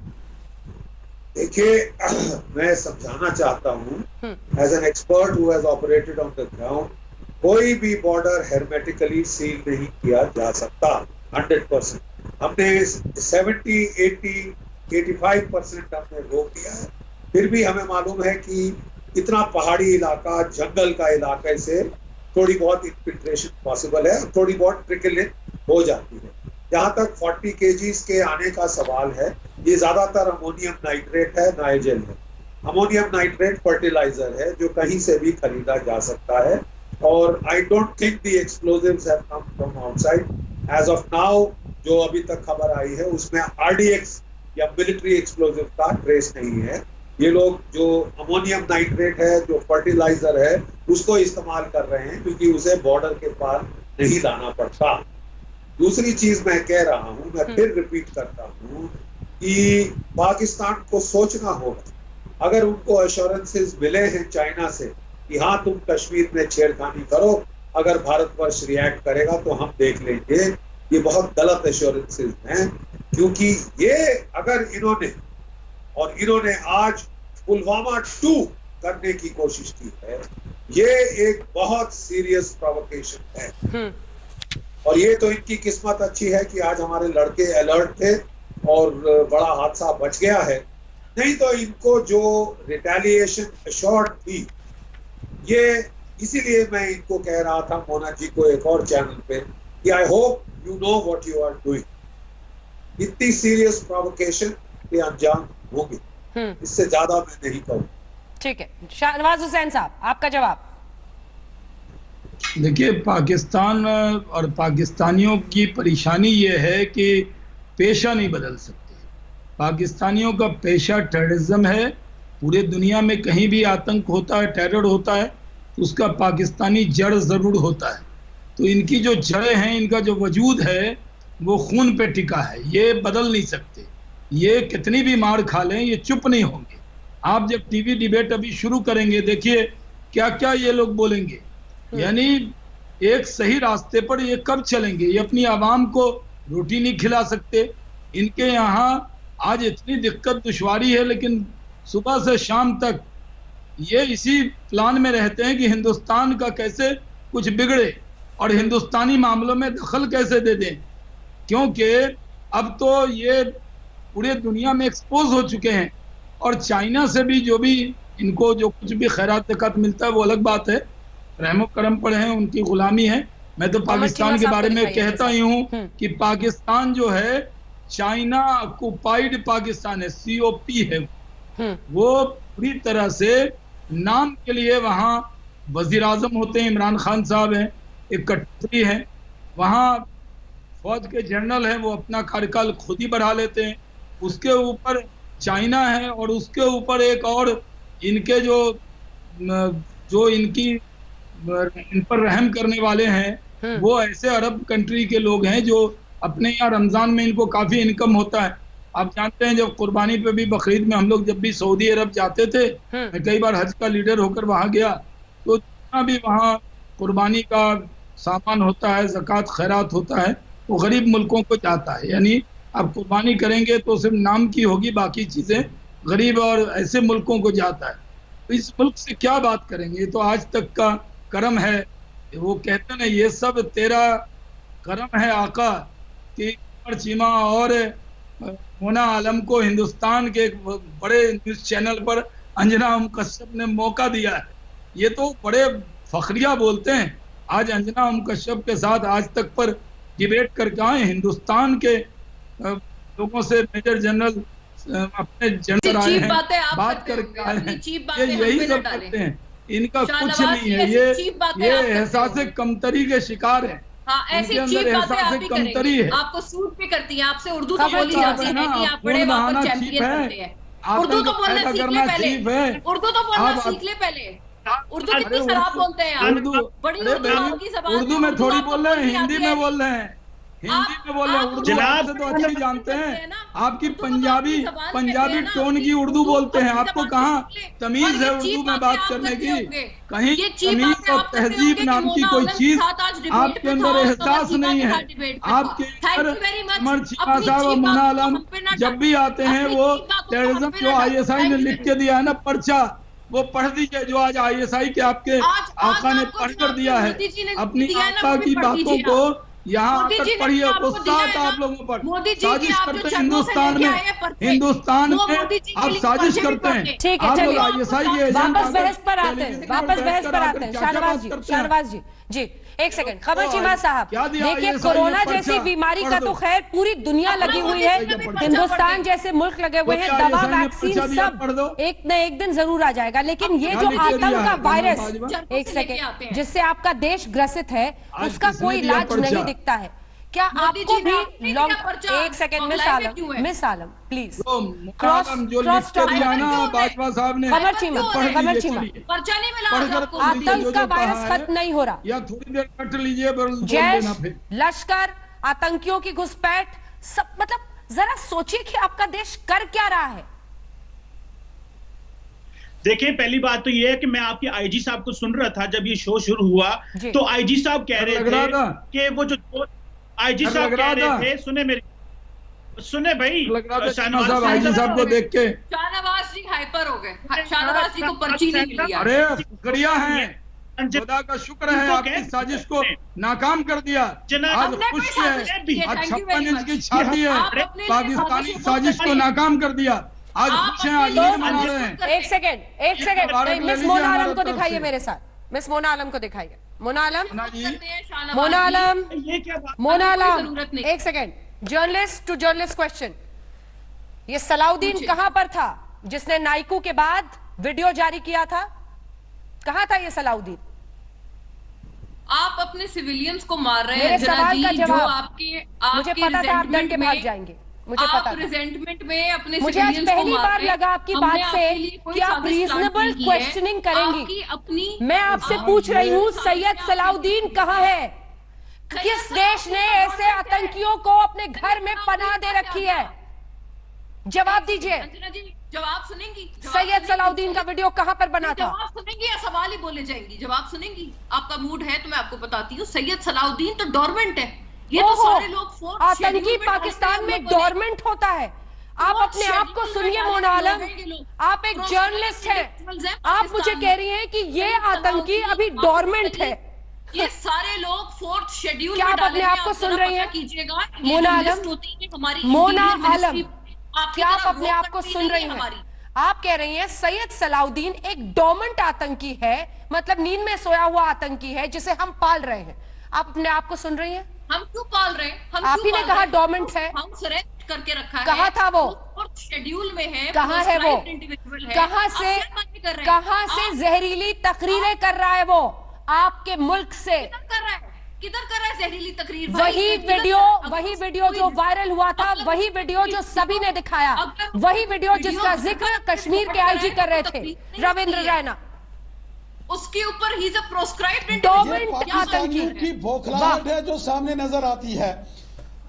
देखिए, मैं समझाना चाहता हूँ as an expert who has operated on the ground, कोई भी बॉर्डर हेर्मेटिकली सील नहीं किया जा सकता 100%। हमने 70, 80, 85% हमने रोक दिया है। फिर भी हमें मालूम है कि इतना पहाड़ी इलाका, जंगल का इलाके से थोड़ी बहुत इन्फिल्ट्रेशन पॉसिबल है, थोड़ी बहुत ट्रिकल इन हो जाती है। जहां तक 40 kgs के आने का सवाल है, ये ज्यादातर अमोनियम नाइट्रेट है, नाइजेल है। अमोनियम नाइट्रेट फर्टिलाइजर है जो कहीं से भी खरीदा जा सकता है, और I don't think the explosives have come from outside as of now. जो अभी तक खबर आई है उसमें आरडीएक्स या मिलिट्री एक्सप्लोजिव का ट्रेस नहीं है। ये लोग जो अमोनियम नाइट्रेट है, जो फर्टिलाइजर है, उसको इस्तेमाल कर रहे हैं क्योंकि उसे बॉर्डर के पार नहीं लाना पड़ता। दूसरी चीज मैं कह रहा हूं, मैं फिर रिपीट करता हूं कि पाकिस्तान को सोचना होगा, अगर उनको एश्योरेंसेस मिले हैं चाइना से कि हाँ तुम कश्मीर में छेड़खानी करो, अगर भारतवर्ष रिएक्ट करेगा तो हम देख लेंगे, ये बहुत गलत एश्योरेंसेस हैं। क्योंकि ये अगर इन्होंने आज पुलवामा 2 करने की कोशिश की है, ये एक बहुत सीरियस प्रोवोकेशन है। और ये तो इनकी किस्मत अच्छी है कि आज हमारे लड़के अलर्ट थे और बड़ा हादसा बच गया है, नहीं तो इनको जो रिटेलिएशन एश्योर्ड थी, ये इसीलिए मैं इनको कह रहा था, मोना जी को एक और चैनल पे, कि I hope you know what you are doing. इतनी सीरियस प्रोवोकेशन के अंजाम होंगे। इससे ज्यादा मैं नहीं कहूँ। ठीक है, शाहनवाज हुसैन साहब आपका जवाब। देखिए, पाकिस्तान और पाकिस्तानियों की परेशानी ये है कि पेशा नहीं बदल सकते। पाकिस्तानियों का पेशा टेररिज्म है। पूरे दुनिया में कहीं भी आतंक होता है, टेरर होता है, तो उसका पाकिस्तानी जड़ ज़रूर होता है। तो इनकी जो जड़ें हैं, इनका जो वजूद है वो खून पे टिका है, ये बदल नहीं सकते। ये कितनी भी मार खा लें, ये चुप नहीं होंगे। आप जब टीवी डिबेट अभी शुरू करेंगे, देखिए क्या क्या ये लोग बोलेंगे। यानी एक सही रास्ते पर ये कब चलेंगे? ये अपनी आवाम को रोटी नहीं खिला सकते। इनके यहाँ आज इतनी दिक्कत दुश्वारी है, लेकिन सुबह से शाम तक ये इसी प्लान में रहते हैं कि हिंदुस्तान का कैसे कुछ बिगड़े और हिंदुस्तानी मामलों में दखल कैसे दे दें। क्योंकि अब तो ये पूरे दुनिया में एक्सपोज हो चुके हैं। और चाइना से भी जो भी इनको जो कुछ भी खैरात ज़कात मिलता है वो अलग बात है, रहमो करम पर हैं, उनकी गुलामी है। मैं तो पाकिस्तान के बारे में कहता ही हूँ कि पाकिस्तान जो है चाइना ऑक्युपाइड पाकिस्तान है, COP है। वो पूरी तरह से नाम के लिए वहाँ वजीर आजम होते हैं, इमरान खान साहब हैं, एक कटरी है, वहाँ फौज के जनरल हैं, वो अपना कार्यकाल खुद ही बढ़ा लेते हैं। उसके ऊपर चाइना है और उसके ऊपर एक और इनके जो इनकी इन पर रहम करने वाले हैं, वो ऐसे अरब कंट्री के लोग हैं जो अपने यहाँ रमजान में इनको काफी इनकम होता है। आप जानते हैं जब कुर्बानी पे भी, बकरीद में हम लोग जब भी सऊदी अरब जाते थे, मैं कई बार हज का लीडर होकर वहां गया, तो जितना भी वहाँ कुर्बानी का सामान होता है, ज़कात खैरात होता है, वो गरीब मुल्कों को जाता है। यानी आप कुर्बानी करेंगे तो सिर्फ नाम की होगी, बाकी चीजें गरीब और ऐसे मुल्कों को जाता है। तो इस मुल्क से क्या बात करेंगे? ये तो आज तक का करम है। वो कहते हैं ये सब तेरा करम है आका, कि उमर चीमा और मोना आलम को हिंदुस्तान के एक बड़े न्यूज चैनल पर अंजना कश्यप ने मौका दिया है। ये तो बड़े फखरिया बोलते हैं। आज अंजना कश्यप के साथ आज तक पर डिबेट करके आए, हिंदुस्तान के लोगों से मेजर जनरल अपने जनरल आए हैं, बात करके आए हैं, ये यही सब करते हैं। इनका कुछ नहीं है, ये एहसास कमतरी के शिकार है। हाँ, ऐसी चीप बातें आप ही करेंगे, आपको सूट भी करती हैं, आपसे उर्दू तो बोली जाती है कि आप बड़े वहाँ पर चैंपियन बनते हैं। उर्दू तो बोलना सीख ले पहले, उर्दू तो बोलना सीख ले पहले। उर्दू कितनी खराब बोलते हैं आप, बड़ी उर्दू की जबान। उर्दू में थोड़ी बोल रहे हैं, हिंदी में बोल रहे हैं, हिंदी में बोल रहे हैं। उर्दू आपसे तो अच्छी जानते हैं, आपकी पंजाबी टोन की उर्दू बोलते हैं। आपको कहाँ तमीज है उर्दू में बात करने की? कहीं तमीज और तहजीब नाम की कोई चीज आपके अंदर एहसास नहीं है। आपके अंदर उमर चीमा साहब और मोना आलम जब भी आते हैं, वो टेररिज्म जो ISI ने लिख के दिया है ना पर्चा, वो पढ़ दीजिए, जो आज ISI के आपके आका ने पढ़ कर दिया है। अपनी आका की बातों को यहाँ आकर पढ़िए, गुस्सात आप लोगों पर साजिश करते हैं हिंदुस्तान में आप साजिश करते हैं। ठीक है, चलिए वापस बहस पर आते हैं। शाहनवाज जी एक सेकंड। खबर चीमा साहब, देखिए कोरोना जैसी बीमारी का तो खैर पूरी दुनिया लगी हुई है, हिंदुस्तान जैसे मुल्क लगे हुए हैं, दवा वैक्सीन सब एक न एक दिन जरूर आ जाएगा। लेकिन ये जो आतंक का वायरस, एक सेकंड, जिससे आपका देश ग्रसित है, उसका कोई इलाज नहीं दिखता है। क्या आपको भी एक second miss Alam please cross Bajwa साहब ने खबर चीमा आतंक का वायरस खत्म नहीं हो रहा, या थोड़ी देर कट लीजिए। जैश, लश्कर, आतंकियों की घुसपैठ, सब मतलब जरा सोचिए कि आपका देश कर क्या रहा है। देखिए, पहली बात तो ये है कि मैं आपके IG साहब को सुन रहा था जब ये शो शुरू हुआ, तो IG साहब कह रहे थे कि वो जो IG साहब कह रहे थे, सुने भाई, शाहनवाज IG साहब को देख के शाहनवाज जी हाइपर हो गए, शाहनवाज जी को पर्ची नहीं मिली। अरे शुक्रिया है, खुदा का शुक्र है, आपकी साजिश को नाकाम कर दिया। आज खुश है, आज 56 इंच की छाती है, पाकिस्तानी साजिश को नाकाम कर दिया। आज खुश हैं, आज ईद मना रहे हैं। एक सेकंड, मिस मोना आलम को दिखाइए मेरे साथ, मिस मोना आलम को दिखाइए। मोना आलम, एक second, journalist to journalist question. ये सलाउद्दीन कहां पर था जिसने नाइकू के बाद वीडियो जारी किया था? कहां था ये सलाउद्दीन? आप अपने सिविलियंस को मार रहे हैं मेरे सवाल का जवाब। जो आपके मुझे पता था आप डर के भाग जाएंगे, मुझे पता था। रिजेंटमेंट में अपने मुझे आज पहली बार लगा आपकी बात से कि आप रीजनेबल क्वेश्चनिंग करेंगी। अपनी मैं आपसे पूछ रही हूँ सैयद सलाउद्दीन कहाँ है? किस देश ने ऐसे आतंकियों को अपने घर में पनाह दे रखी है? जवाब दीजिए। अंजना जी जवाब सुनेंगी? सैयद सलाउद्दीन का वीडियो कहां पर बना था? जवाब सुनेंगी या सवाल ही बोले जाएंगी? जवाब सुनेंगी? आपका मूड है तो मैं आपको बताती हूँ, सैयद सलाउद्दीन तो डोरमेंट है। ये तो सारे लोग आतंकी पाकिस्तान में डोरमेंट होता है। आप अपने आप को सुनिए मोना आलम, आप एक जर्नलिस्ट हैं, आप मुझे कह रही हैं कि ये आतंकी अभी डोरमेंट है। ये सारे लोग 4th शेड्यूल क्या आप अपने आप को सुन रही हैं? कीजिएगा मोना आलम, मोना आलम, क्या आप अपने आप को सुन रही हैं? आप कह रही हैं सैयद सलाउद्दीन एक डोरमेंट आतंकी है, मतलब नींद में सोया हुआ आतंकी है जिसे हम पाल रहे हैं। आप अपने आप को सुन रही हैं? हम क्यों पाल रहे हैं? आप ही ने कहा डोरमेंट है। हम सरेंडर करके रखा है। कहाँ था वो? शेड्यूल में है। कहाँ है वो? कहाँ से जहरीली तकरीरें कर रहा है वो? आपके मुल्क से किधर कर रहा है जहरीली तकरीर? वही वीडियो जो वायरल हुआ था, वही वीडियो जो सभी ने दिखाया, वही वीडियो जिसका जिक्र कश्मीर के आईजी कर रहे थे रविंद्र रैना, उसके ऊपर ही प्रोस्क्राइब्ड डोरमेंट आतंकी की बौखलाहट है जो सामने नजर आती है।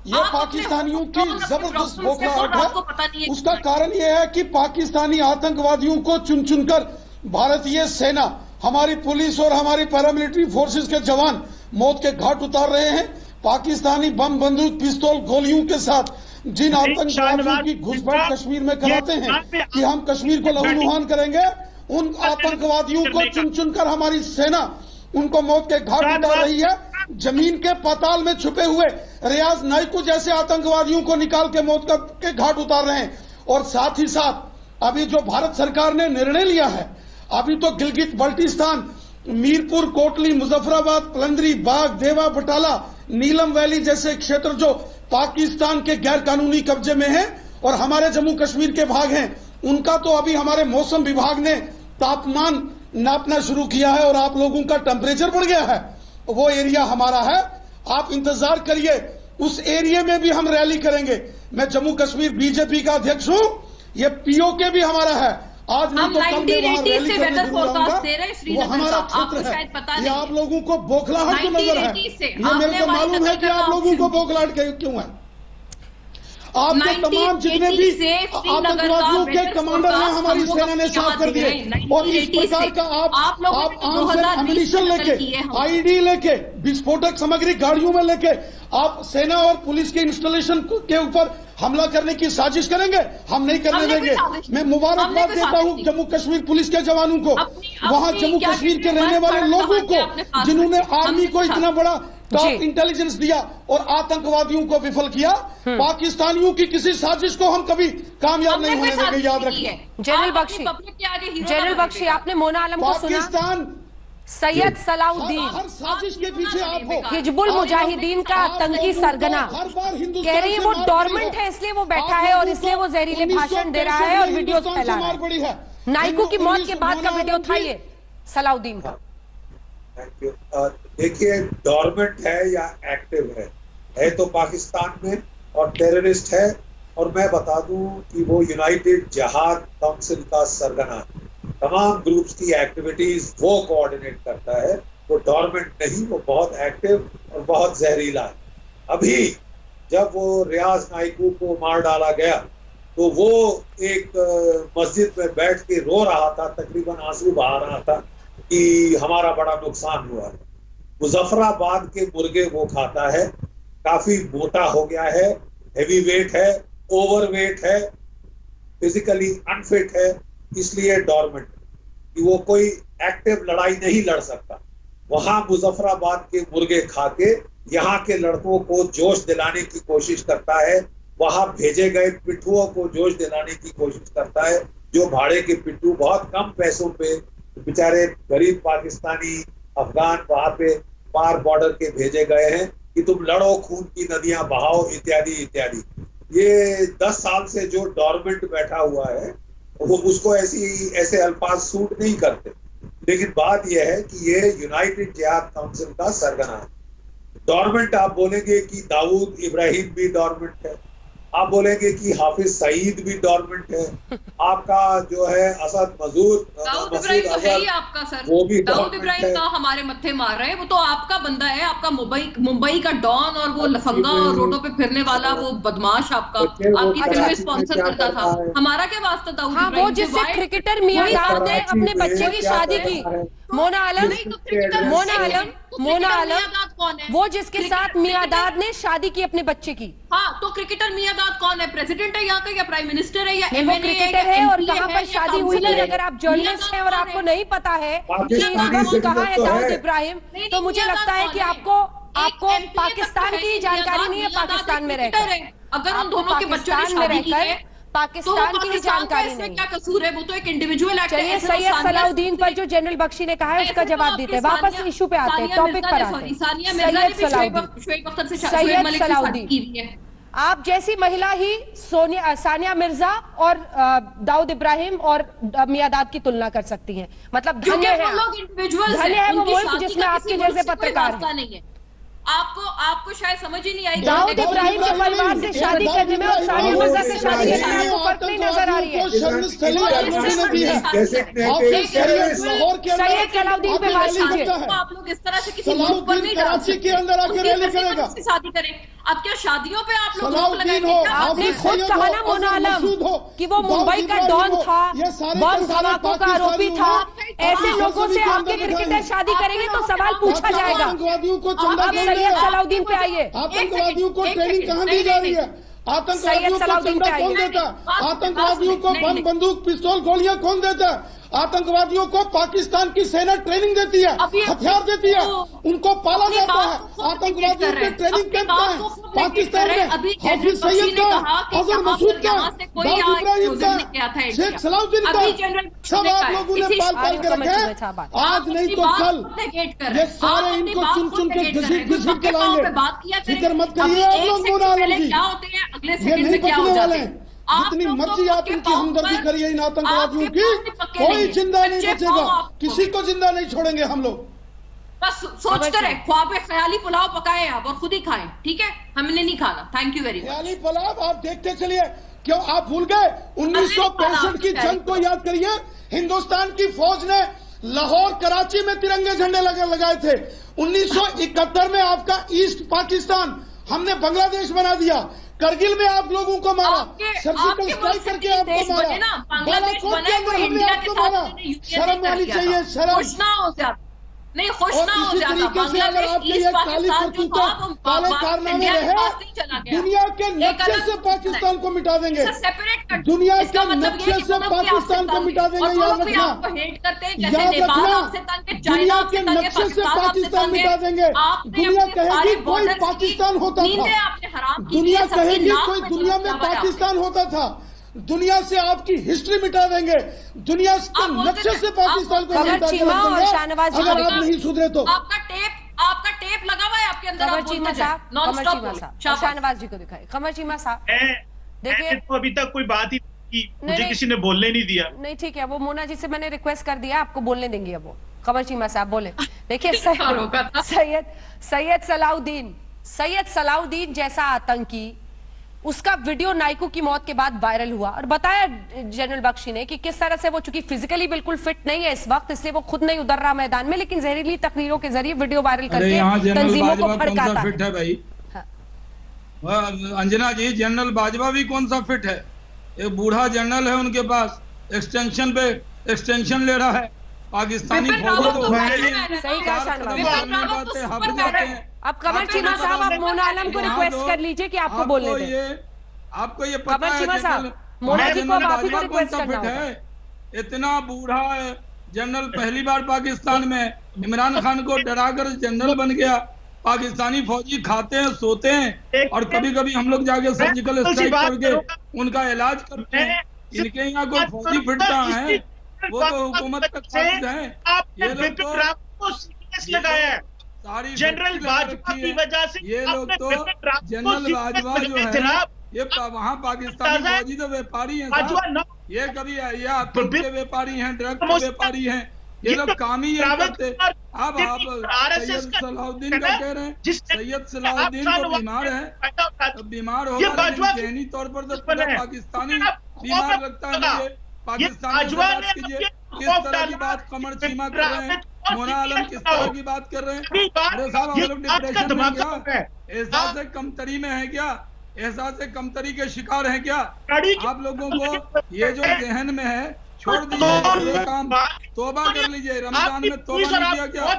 ये पाकिस्तानियों की जबरदस्त बौखलाहट है। उसका कारण यह है कि पाकिस्तानी आतंकवादियों को चुन चुनकर भारतीय सेना, हमारी पुलिस और हमारी पैरामिलिट्री फोर्सेस के जवान मौत के घाट उतार रहे हैं। पाकिस्तानी बम, बंदूक, पिस्तौल, गोलियों के साथ जिन आतंकवादियों की घुसपैठ कश्मीर में कराते हैं कि हम कश्मीर को लहूलुहान करेंगे, उन आतंकवादियों को चुन चुनकर हमारी सेना उनको मौत के घाट उतार रही है। जमीन के पाताल में छुपे हुए रियाज नाइकू जैसे आतंकवादियों को निकाल के मौत के घाट उतार रहे हैं। और साथ ही साथ अभी जो भारत सरकार ने निर्णय लिया है, अभी तो गिलगित बल्टिस्तान, मीरपुर, कोटली, मुजफ्फराबाद, पलंदरी, बाग, देवा, बटाला, नीलम वैली जैसे क्षेत्र जो पाकिस्तान के गैर कानूनी कब्जे में हैं और हमारे जम्मू कश्मीर के भाग हैं, उनका तो अभी हमारे मौसम विभाग ने तापमान नापना शुरू किया है और आप लोगों का टेम्परेचर बढ़ गया है। वो एरिया हमारा है, आप इंतजार करिए, उस एरिया में भी हम रैली करेंगे। मैं जम्मू कश्मीर बीजेपी का अध्यक्ष हूं, ये पीओके भी हमारा है। आज नहीं तो कल मैं वहां रैली करने जरूर आऊंगा। वो हमारा क्षेत्र है। ये आप लोगों को बौखलाहट क्यों नजर है? ये मेरे को मालूम है कि आप लोगों को बौखलाहट क्यों है। आपके तमाम जितने भी आतंकवादियों के कमांडर हैं हमारी सेना ने साफ कर दिए। और इस प्रकार का आप आर्म्स एंड एम्युनिशन लेके, आईडी लेके, विस्फोटक सामग्री गाड़ियों में लेके आप सेना और पुलिस के इंस्टॉलेशन के ऊपर हमला करने की साजिश करेंगे। हम नहीं करने देंगे। मैं मुबारकबाद देता हूं जम्मू कश्मीर पुलिस के जवानों को, वहां जम्मू कश्मीर के रहने वाले लोगों को, जिन्होंने आर्मी को इतना बड़ा टॉप इंटेलिजेंस दिया और आतंकवादियों को विफल किया। पाकिस्तानियों की किसी साजिश को हम कभी कामयाब नहीं होने देंगे, याद रखिए। जनरल बख्शी, आपने मोना आलम को सुना? पाकिस्तान सैयद सलाउद्दीन हर साजिश के पीछे आप हो। हिजबुल मुजाहिदीन का आतंकी सरगना कह रही है वो डोरमेंट है, इसलिए वो बैठा है और इसलिए वो जहरीले भाषण दे रहा है और वीडियोस फैला रहा है। नाइकू की मौत के बाद का वीडियो था ये सलाउद्दीन का। Thank you. देखिए, डोरमेंट है या एक्टिव है तो पाकिस्तान में और टेररिस्ट है। और मैं बता दूं कि वो यूनाइटेड जिहाद काउंसिल का सरगना है। तमाम ग्रुप्स की एक्टिविटीज वो कोऑर्डिनेट करता है। वो डोरमेंट नहीं, वो बहुत एक्टिव और बहुत जहरीला है। अभी जब वो रियाज नाइकू को मार डाला गया तो वो एक मस्जिद में बैठ के रो रहा था, तकरीबन आंसू बहा रहा था कि हमारा बड़ा नुकसान हुआ है। मुजफ्फराबाद के मुर्गे वो खाता है, काफी मोटा हो गया है, हेवी वेट है, ओवरवेट है, फिजिकली अनफिट है, इसलिए डोरमेंट कि वो कोई एक्टिव लड़ाई नहीं लड़ सकता। वहां मुजफ्फराबाद के मुर्गे खा के यहाँ के लड़कों को जोश दिलाने की कोशिश करता है। वहां भेजे गए पिट्ठुओं को जोश दिलाने की कोशिश करता है, जो भाड़े के पिट्ठू बहुत कम पैसों पे बेचारे गरीब पाकिस्तानी अफगान वहां पे पार बॉर्डर के भेजे गए हैं कि तुम लड़ो, खून की नदियां बहाओ, इत्यादि इत्यादि। ये 10 साल से जो डॉर्मेंट बैठा हुआ है वो उसको ऐसे अल्फाज सूट नहीं करते। लेकिन बात यह है कि ये यूनाइटेड जिहाद काउंसिल का सरगना है। डॉर्मेंट आप बोलेंगे कि दाऊद इब्राहिम भी डॉर्मेंट है, आप बोलेंगे कि हाफिज सईद भी डॉर्मेंट है, आपका जो है असद दाऊद इब्राहिम तो है ही आपका सर, वो भी दाऊद इब्राहिम का हमारे मत्थे मार रहे हैं, वो तो आपका बंदा है, आपका मुंबई का डॉन और वो लफंगा और रोडों पे फिरने वाला वो बदमाश आपका आपकी फिल्में स्पॉन्सर करता था। हमारा क्या वास्ता दाऊद इब्राहिम? वो जिससे क्रिकेटर मियांदाद ने अपने बच्चे की शादी की, मोना आलम, वो जिसके साथ मियांदाद ने शादी की अपने बच्चे की। हाँ, तो क्रिकेटर मियांदाद कौन है? प्रेसिडेंट है यहाँ का या प्राइम मिनिस्टर है या वो क्रिकेटर है? और कहाँ पर शादी हुई थी? अगर आप जर्नलिस्ट हैं और आपको नहीं पता है कि इस वक्त कहाँ है दाऊद इब्राहिम, तो मुझे लगता है कि आपको पाकिस्तान की जानकारी नहीं है। पाकिस्तान में रहकर अगर उन दोनों के बच्चों ने शादी की है पाकिस्तान की जानकारी नहीं, क्या कसूर है? वो तो एक इंडिविजुअल एक्ट है। चलिए सैयद सलाउद्दीन पर जो जनरल बख्शी ने कहा है उसका जवाब देते हैं, वापस इशू पे आते हैं, टॉपिक पर आते हैं। सैयद सलाउद्दीन, आप जैसी महिला ही सानिया मिर्जा और दाऊद इब्राहिम और मियांदाद की तुलना कर सकती हैं। मतलब धन्य है वो मुल्क जिसमें आपके जैसे पत्रकार हैं। आपको शायद समझ ही नहीं आई। दाऊद इब्राहिम के परिवार से शादी करने में और सानिया मिर्जा से शादी करने में आपको फर्क नहीं नजर आ रही है। सैयद सलाउद्दीन पे बात कीजिए। आप लोग इस तरह से किसी मुल्क पर नहीं कराची के अंदर आकर रैली करेगा, शादी करें। अब क्या शादियों पे आप लोग रोक लगाएंगे? आपने खुद कहा ना मोना आलम कि वो मुंबई का डॉन था, बम धमाकों का आरोपी था। ऐसे लोगों से आपके क्रिकेटर शादी करेंगे तो सवाल पूछा जाएगा। अब सैयद सलाउद्दीन पे आइए। आतंकवादियों को ट्रेनिंग कहाँ दी जा रही है? आतंकवादियों को चंदा कौन देता है? आतंकवादियों को बम बंदूक पिस्तौल गोलियां कौन देता है? आतंकवादियों को पाकिस्तान की सेना ट्रेनिंग देती है, हथियार देती है, उनको पाला जाता है। आतंकवादियों के ट्रेनिंग कैंप है पाकिस्तान में। हाफिज सईद का, अजहर मसूद का, दाऊद इब्राहिम का, शेख सलाउद्दीन का, सब आप लोगों ने पाल पाल के रखे। आज नहीं तो कल ये सारे इनको चुन चुन के घसीट के लाएंगे। फिक्र मत करिए आप लोग मोना आलम जी, ये नहीं बचने वाले हैं। जितनी मर्जी आप इनकी हमदर्दी करिए इन आतंकवादियों की, कोई जिंदा नहीं बचेगा, किसी को जिंदा नहीं छोड़ेंगे हम लोग। बस सोचते रहे, ख्वाबे ख्याली पुलाव पकाए आप और खुद ही खाएं, ठीक है? हमने नहीं खाना। Thank you very much. ख्याली पुलाव आप देखते चलिए। क्यों आप भूल गए 1965 की जंग को? याद करिए, हिंदुस्तान की फौज ने लाहौर कराची में तिरंगे झंडे लगाए थे। 1971 में आपका ईस्ट पाकिस्तान हमने बांग्लादेश बना दिया। करगिल में आप लोगों को मारा, सर्जिकल स्ट्राइक करके आपको मारा, बालाकोट के अंदर हमने आपको मारा। शर्म आनी चाहिए, शर्म। नहीं, खुश ना हो जाता। बांग्लादेश ईस्ट पाकिस्तान जो था वो काले कारनामे रहे, दुनिया के नक्शे से पाकिस्तान को मिटा देंगे। दुनिया के नक्शे से पाकिस्तान को मिटा देंगे, याद रखना, याद रखना। दुनिया के नक्शे से पाकिस्तान मिटा देंगे। दुनिया कहेगी कोई पाकिस्तान होता था, दुनिया कहेगी कोई दुनिया में पाकिस्तान होता था। दुनिया से आपकी हिस्ट्री मिटा देंगे, दुनिया के नक्शे से पाकिस्तान को मिटा देंगे अगर आप नहीं सुधरे तो। आपका टेप लगा हुआ है आपके अंदर। कमर चीमा साहब शाहनवाज जी को दिखाए। कमर चीमा साहब देखिए, तो अभी तक कोई बात ही की, मुझे किसी ने बोलने नहीं दिया। नहीं ठीक है, वो मोना जी से मैंने रिक्वेस्ट कर दिया, आपको बोलने देंगे अब वो। कमर चीमा साहब बोले। देखिए सैयद सलाउद्दीन जैसा आतंकी, उसका वीडियो नाइकू की मौत के बाद वायरल हुआ और बताया जनरल बख्शी ने कि किस तरह से वो चूंकि फिजिकली बिल्कुल फिट नहीं है इस वक्त, इसलिए वो खुद नहीं उतर रहा मैदान में, लेकिन जहरीली तकरीरों के जरिए वीडियो वायरल करके तंजीमों को भड़काता है। फिट है भाई अंजना जी, जनरल बाजवा भी कौन सा फिट है? एक बूढ़ा जनरल है उनके पास, एक्सटेंशन पे एक्सटेंशन ले रहा है। पाकिस्तानी फौजी तो सही कहा। अब कमर चीमा साहब, आप मोना आलम को रिक्वेस्ट कर लीजिए कि आपको बोलने दें। आपको ये पता है चीमा साहब, मोना जी को आप ही को रिक्वेस्ट करना है। इतना बूढ़ा है जनरल, पहली बार पाकिस्तान में इमरान खान को डराकर जनरल बन गया। पाकिस्तानी फौजी खाते हैं, सोते हैं और कभी कभी हम लोग जाके सर्जिकल स्ट्राइक करके उनका इलाज करते हैं। इनके यहाँ कोई फौजी फिटता है, वो तो हुकूमत का काबिज है। ये लोग तो लगाया है जनरल बाजवा की वजह से। ये लोग तो जनरल बाजवा जो है ये वहाँ पाकिस्तानी फौजी तो व्यापारी हैं साहब, ये कभी ये आतंक के व्यापारी हैं, ड्रग के व्यापारी हैं, ये लोग काम ही ये करते। अब आप सैयद सलाउद्दीन का कह रहे हैं, सैयद सलाउद्दीन तो बीमार है, तो बीमार होगा जहनी तौर पर तो पूरा पाकिस्तानी बीमार लगता है मुझे। पाकिस्तानी से बात कीजिए, किस तरह की बात कमर चीमा कर रहे हैं, मोना आलम किस तरह की बात कर रहे हैं। अरे साहब हम लोग डिप्रेशन में क्या, एहसास कमतरी में है क्या, एहसास कमतरी के शिकार हैं क्या? आप लोगों को ये जो जहन में है छोड़ दीजिए, ये काम तौबा कर लीजिए। रमजान में तौबा नहीं किया क्या?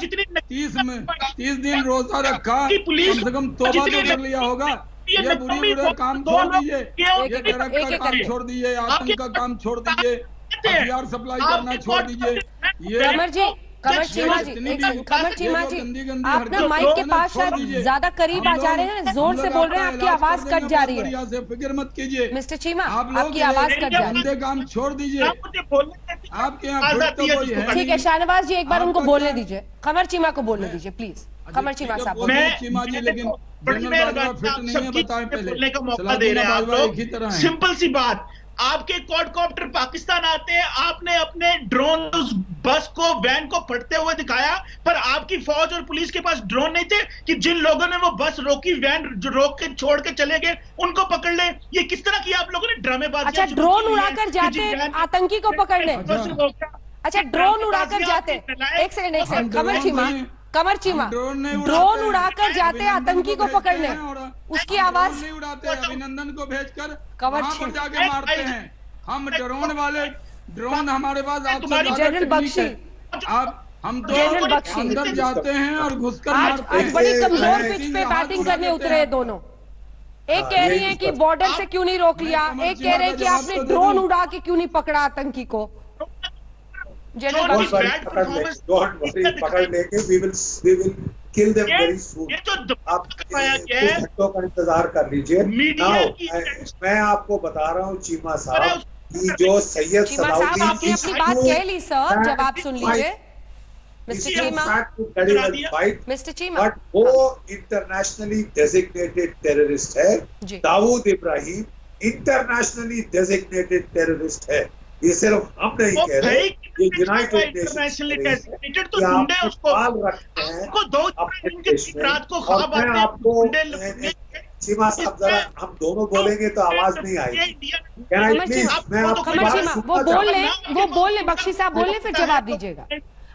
30 दिन रोजा रखा, कम से कम तौबा तो कर लिया होगा। ये बुरे काम छोड़ दीजिए, ये ड्रग का काम छोड़ दीजिए, आतंक का काम छोड़ दीजिए, हथियार सप्लाई करना छोड़ दीजिए। ये कमर चीमा जी आप ना माइक के पास शायद ज्यादा करीब आ जा रहे हैं, जोर से बोल रहे हैं, आपकी आवाज कट जा रही है। फिक्र मत कीजिए मिस्टर चीमा, आपकी आवाज कट जा रही है। काम छोड़ दीजिए, आपके यहाँ तो कोई है। ठीक है शाहनवाज जी, एक बार उनको बोलने दीजिए, कमर चीमा को बोलने दीजिए प्लीज। कमर चीमा साहब, चीमा जी लेकिन जनरल बाजवा फिट नहीं है, बताएं पहले। बोलने का मौका दे रहे हैं आप लोग। सिंपल सी बात, आपके क्वाडकॉप्टर पाकिस्तान आते हैं, आपने अपने ड्रोन उस बस को, वैन को फटते हुए दिखाया, पर आपकी फौज और पुलिस के पास ड्रोन नहीं थे कि जिन लोगों ने वो बस रोकी, वैन रोक के छोड़ के चले गए, उनको पकड़ ले। ये किस तरह की आप लोगों ने ड्रामेबाजी? अच्छा ड्रोन उड़ाकर जाते आतंकी को पकड़ने, अच्छा ड्रोन उड़ाकर जाते, एक सेकंड कमर चीमा ड्रोन उड़ाकर जाते आतंकी को पकड़ने, उसकी आवाज नहीं उड़ाते, अभिनंदन को भेजकर कमर पर जाके मारते हैं। हम ड्रोन वाले, ड्रोन हमारे पास जनरल बख्शी, आप हम तो अंदर जाते हैं और घुसकर मारते हैं। बड़ी कमजोर पिच पे बैटिंग करने उतरे हैं दोनों। एक कह रही है कि बॉर्डर से क्यों नहीं रोक लिया, एक कह रहे हैं कि आपने ड्रोन उड़ा के क्यों नहीं पकड़ा आतंकी को। पकड़ लेके we will kill them very soon। आप घंटों का इंतजार कर लीजिए। मैं आपको बता रहा हूँ चीमा साहब कि जो सैयद सलाउद्दीन आपने अपनी बात कह ली सर, जवाब सुन लीजिए मिस्टर चीमा। बट वो इंटरनेशनली डेजिग्नेटेड टेररिस्ट है, Dawood Ibrahim internationally designated terrorist है। ये सिर्फ हम नहीं कह रहे, ये यूनाइटेड नेशंस तो ढूंढे उसको, रखते हैं रात को ख्वाब आते हैं। आपको सीमा साहब जरा हम दोनों बोलेंगे तो आवाज नहीं आएगी। वो बोल ले बख्शी साहब बोल ले, फिर जवाब दीजिएगा।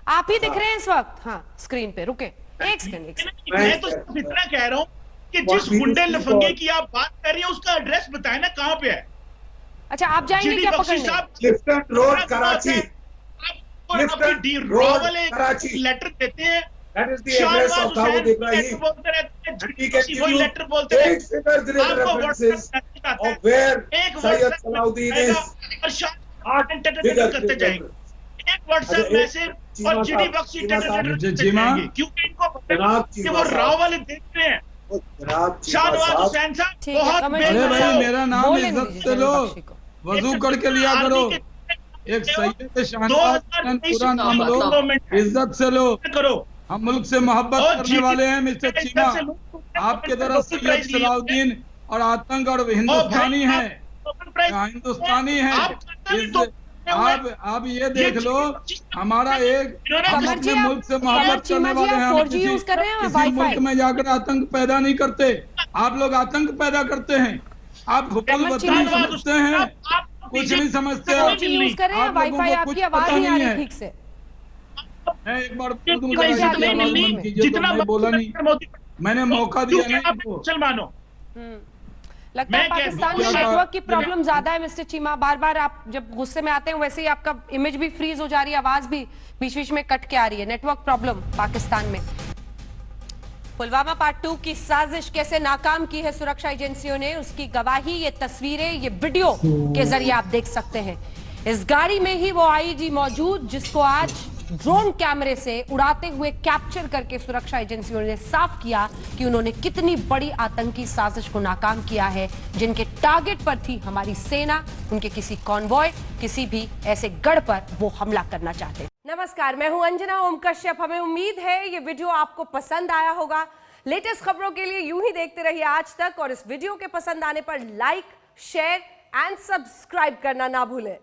आप ही दिख रहे हैं इस वक्त, हाँ स्क्रीन पे। रुके एक सेकंड। मैं तो इतना कह रहा हूँ कि जिस गुंडे लफंगे की आप बात कर रही है उसका एड्रेस बताए ना, कहाँ पे है? अच्छा आप जाएंगे क्या पकड़ने? लिफ्टन रोड कराची, लेटर देते हैं, that is the address of Dawood Ibrahim, and he can give you 8 figures references of where Sayyid Salahuddin is करते जाएंगे। एक व्हाट्सएप मैसेज और जीडी बख्शी क्योंकि इनको कि वो राव वाले देख रहे हैं। शाहनवाज हुसैन साहब मेरा नाम इज्जत से लो, वजू करके लिया करो। एक सैयद शाहनवाज पूरा नाम लो, इज्जत से लो करो। हम मुल्क से मोहब्बत करने वाले हैं मिस्टर चीमा। आपके तरह सैयद सलाउद्दीन और आतंक और हिंदुस्तानी है, हिंदुस्तानी है। आप ये देख लो, हमारा एक अपने मुल्क से मोहब्बत करने वाले हैं, हम किसी मुल्क में जाकर आतंक पैदा नहीं करते। आप लोग आतंक पैदा करते हैं, आप हुकूमत बदली समझते हैं, कुछ नहीं समझते। आप लोगों को कुछ पता नहीं है। मैं एक बार जितना बोला नहीं, मैंने मौका दिया नहीं। मुसलमानों लगता है पाकिस्तान में नेटवर्क की प्रॉब्लम ज्यादा है मिस्टर चीमा। बार बार आप जब गुस्से में आते हैं वैसे ही आपका इमेज भी फ्रीज हो जा रही है, आवाज भी बीच बीच में कट के आ रही है। नेटवर्क प्रॉब्लम पाकिस्तान में। पुलवामा पार्ट 2 की साजिश कैसे नाकाम की है सुरक्षा एजेंसियों ने, उसकी गवाही ये तस्वीरें, ये वीडियो के जरिए आप देख सकते हैं। इस गाड़ी में ही वो आईजी मौजूद जिसको आज ड्रोन कैमरे से उड़ाते हुए कैप्चर करके सुरक्षा एजेंसियों ने साफ किया कि उन्होंने कितनी बड़ी आतंकी साजिश को नाकाम किया है, जिनके टारगेट पर थी हमारी सेना, उनके किसी कॉन्वॉय, किसी भी ऐसे गढ़ पर वो हमला करना चाहते। नमस्कार, मैं हूं अंजना ओम कश्यप। हमें उम्मीद है ये वीडियो आपको पसंद आया होगा। लेटेस्ट खबरों के लिए यूं ही देखते रहिए आज तक, और इस वीडियो के पसंद आने पर लाइक, शेयर एंड सब्सक्राइब करना ना भूलें।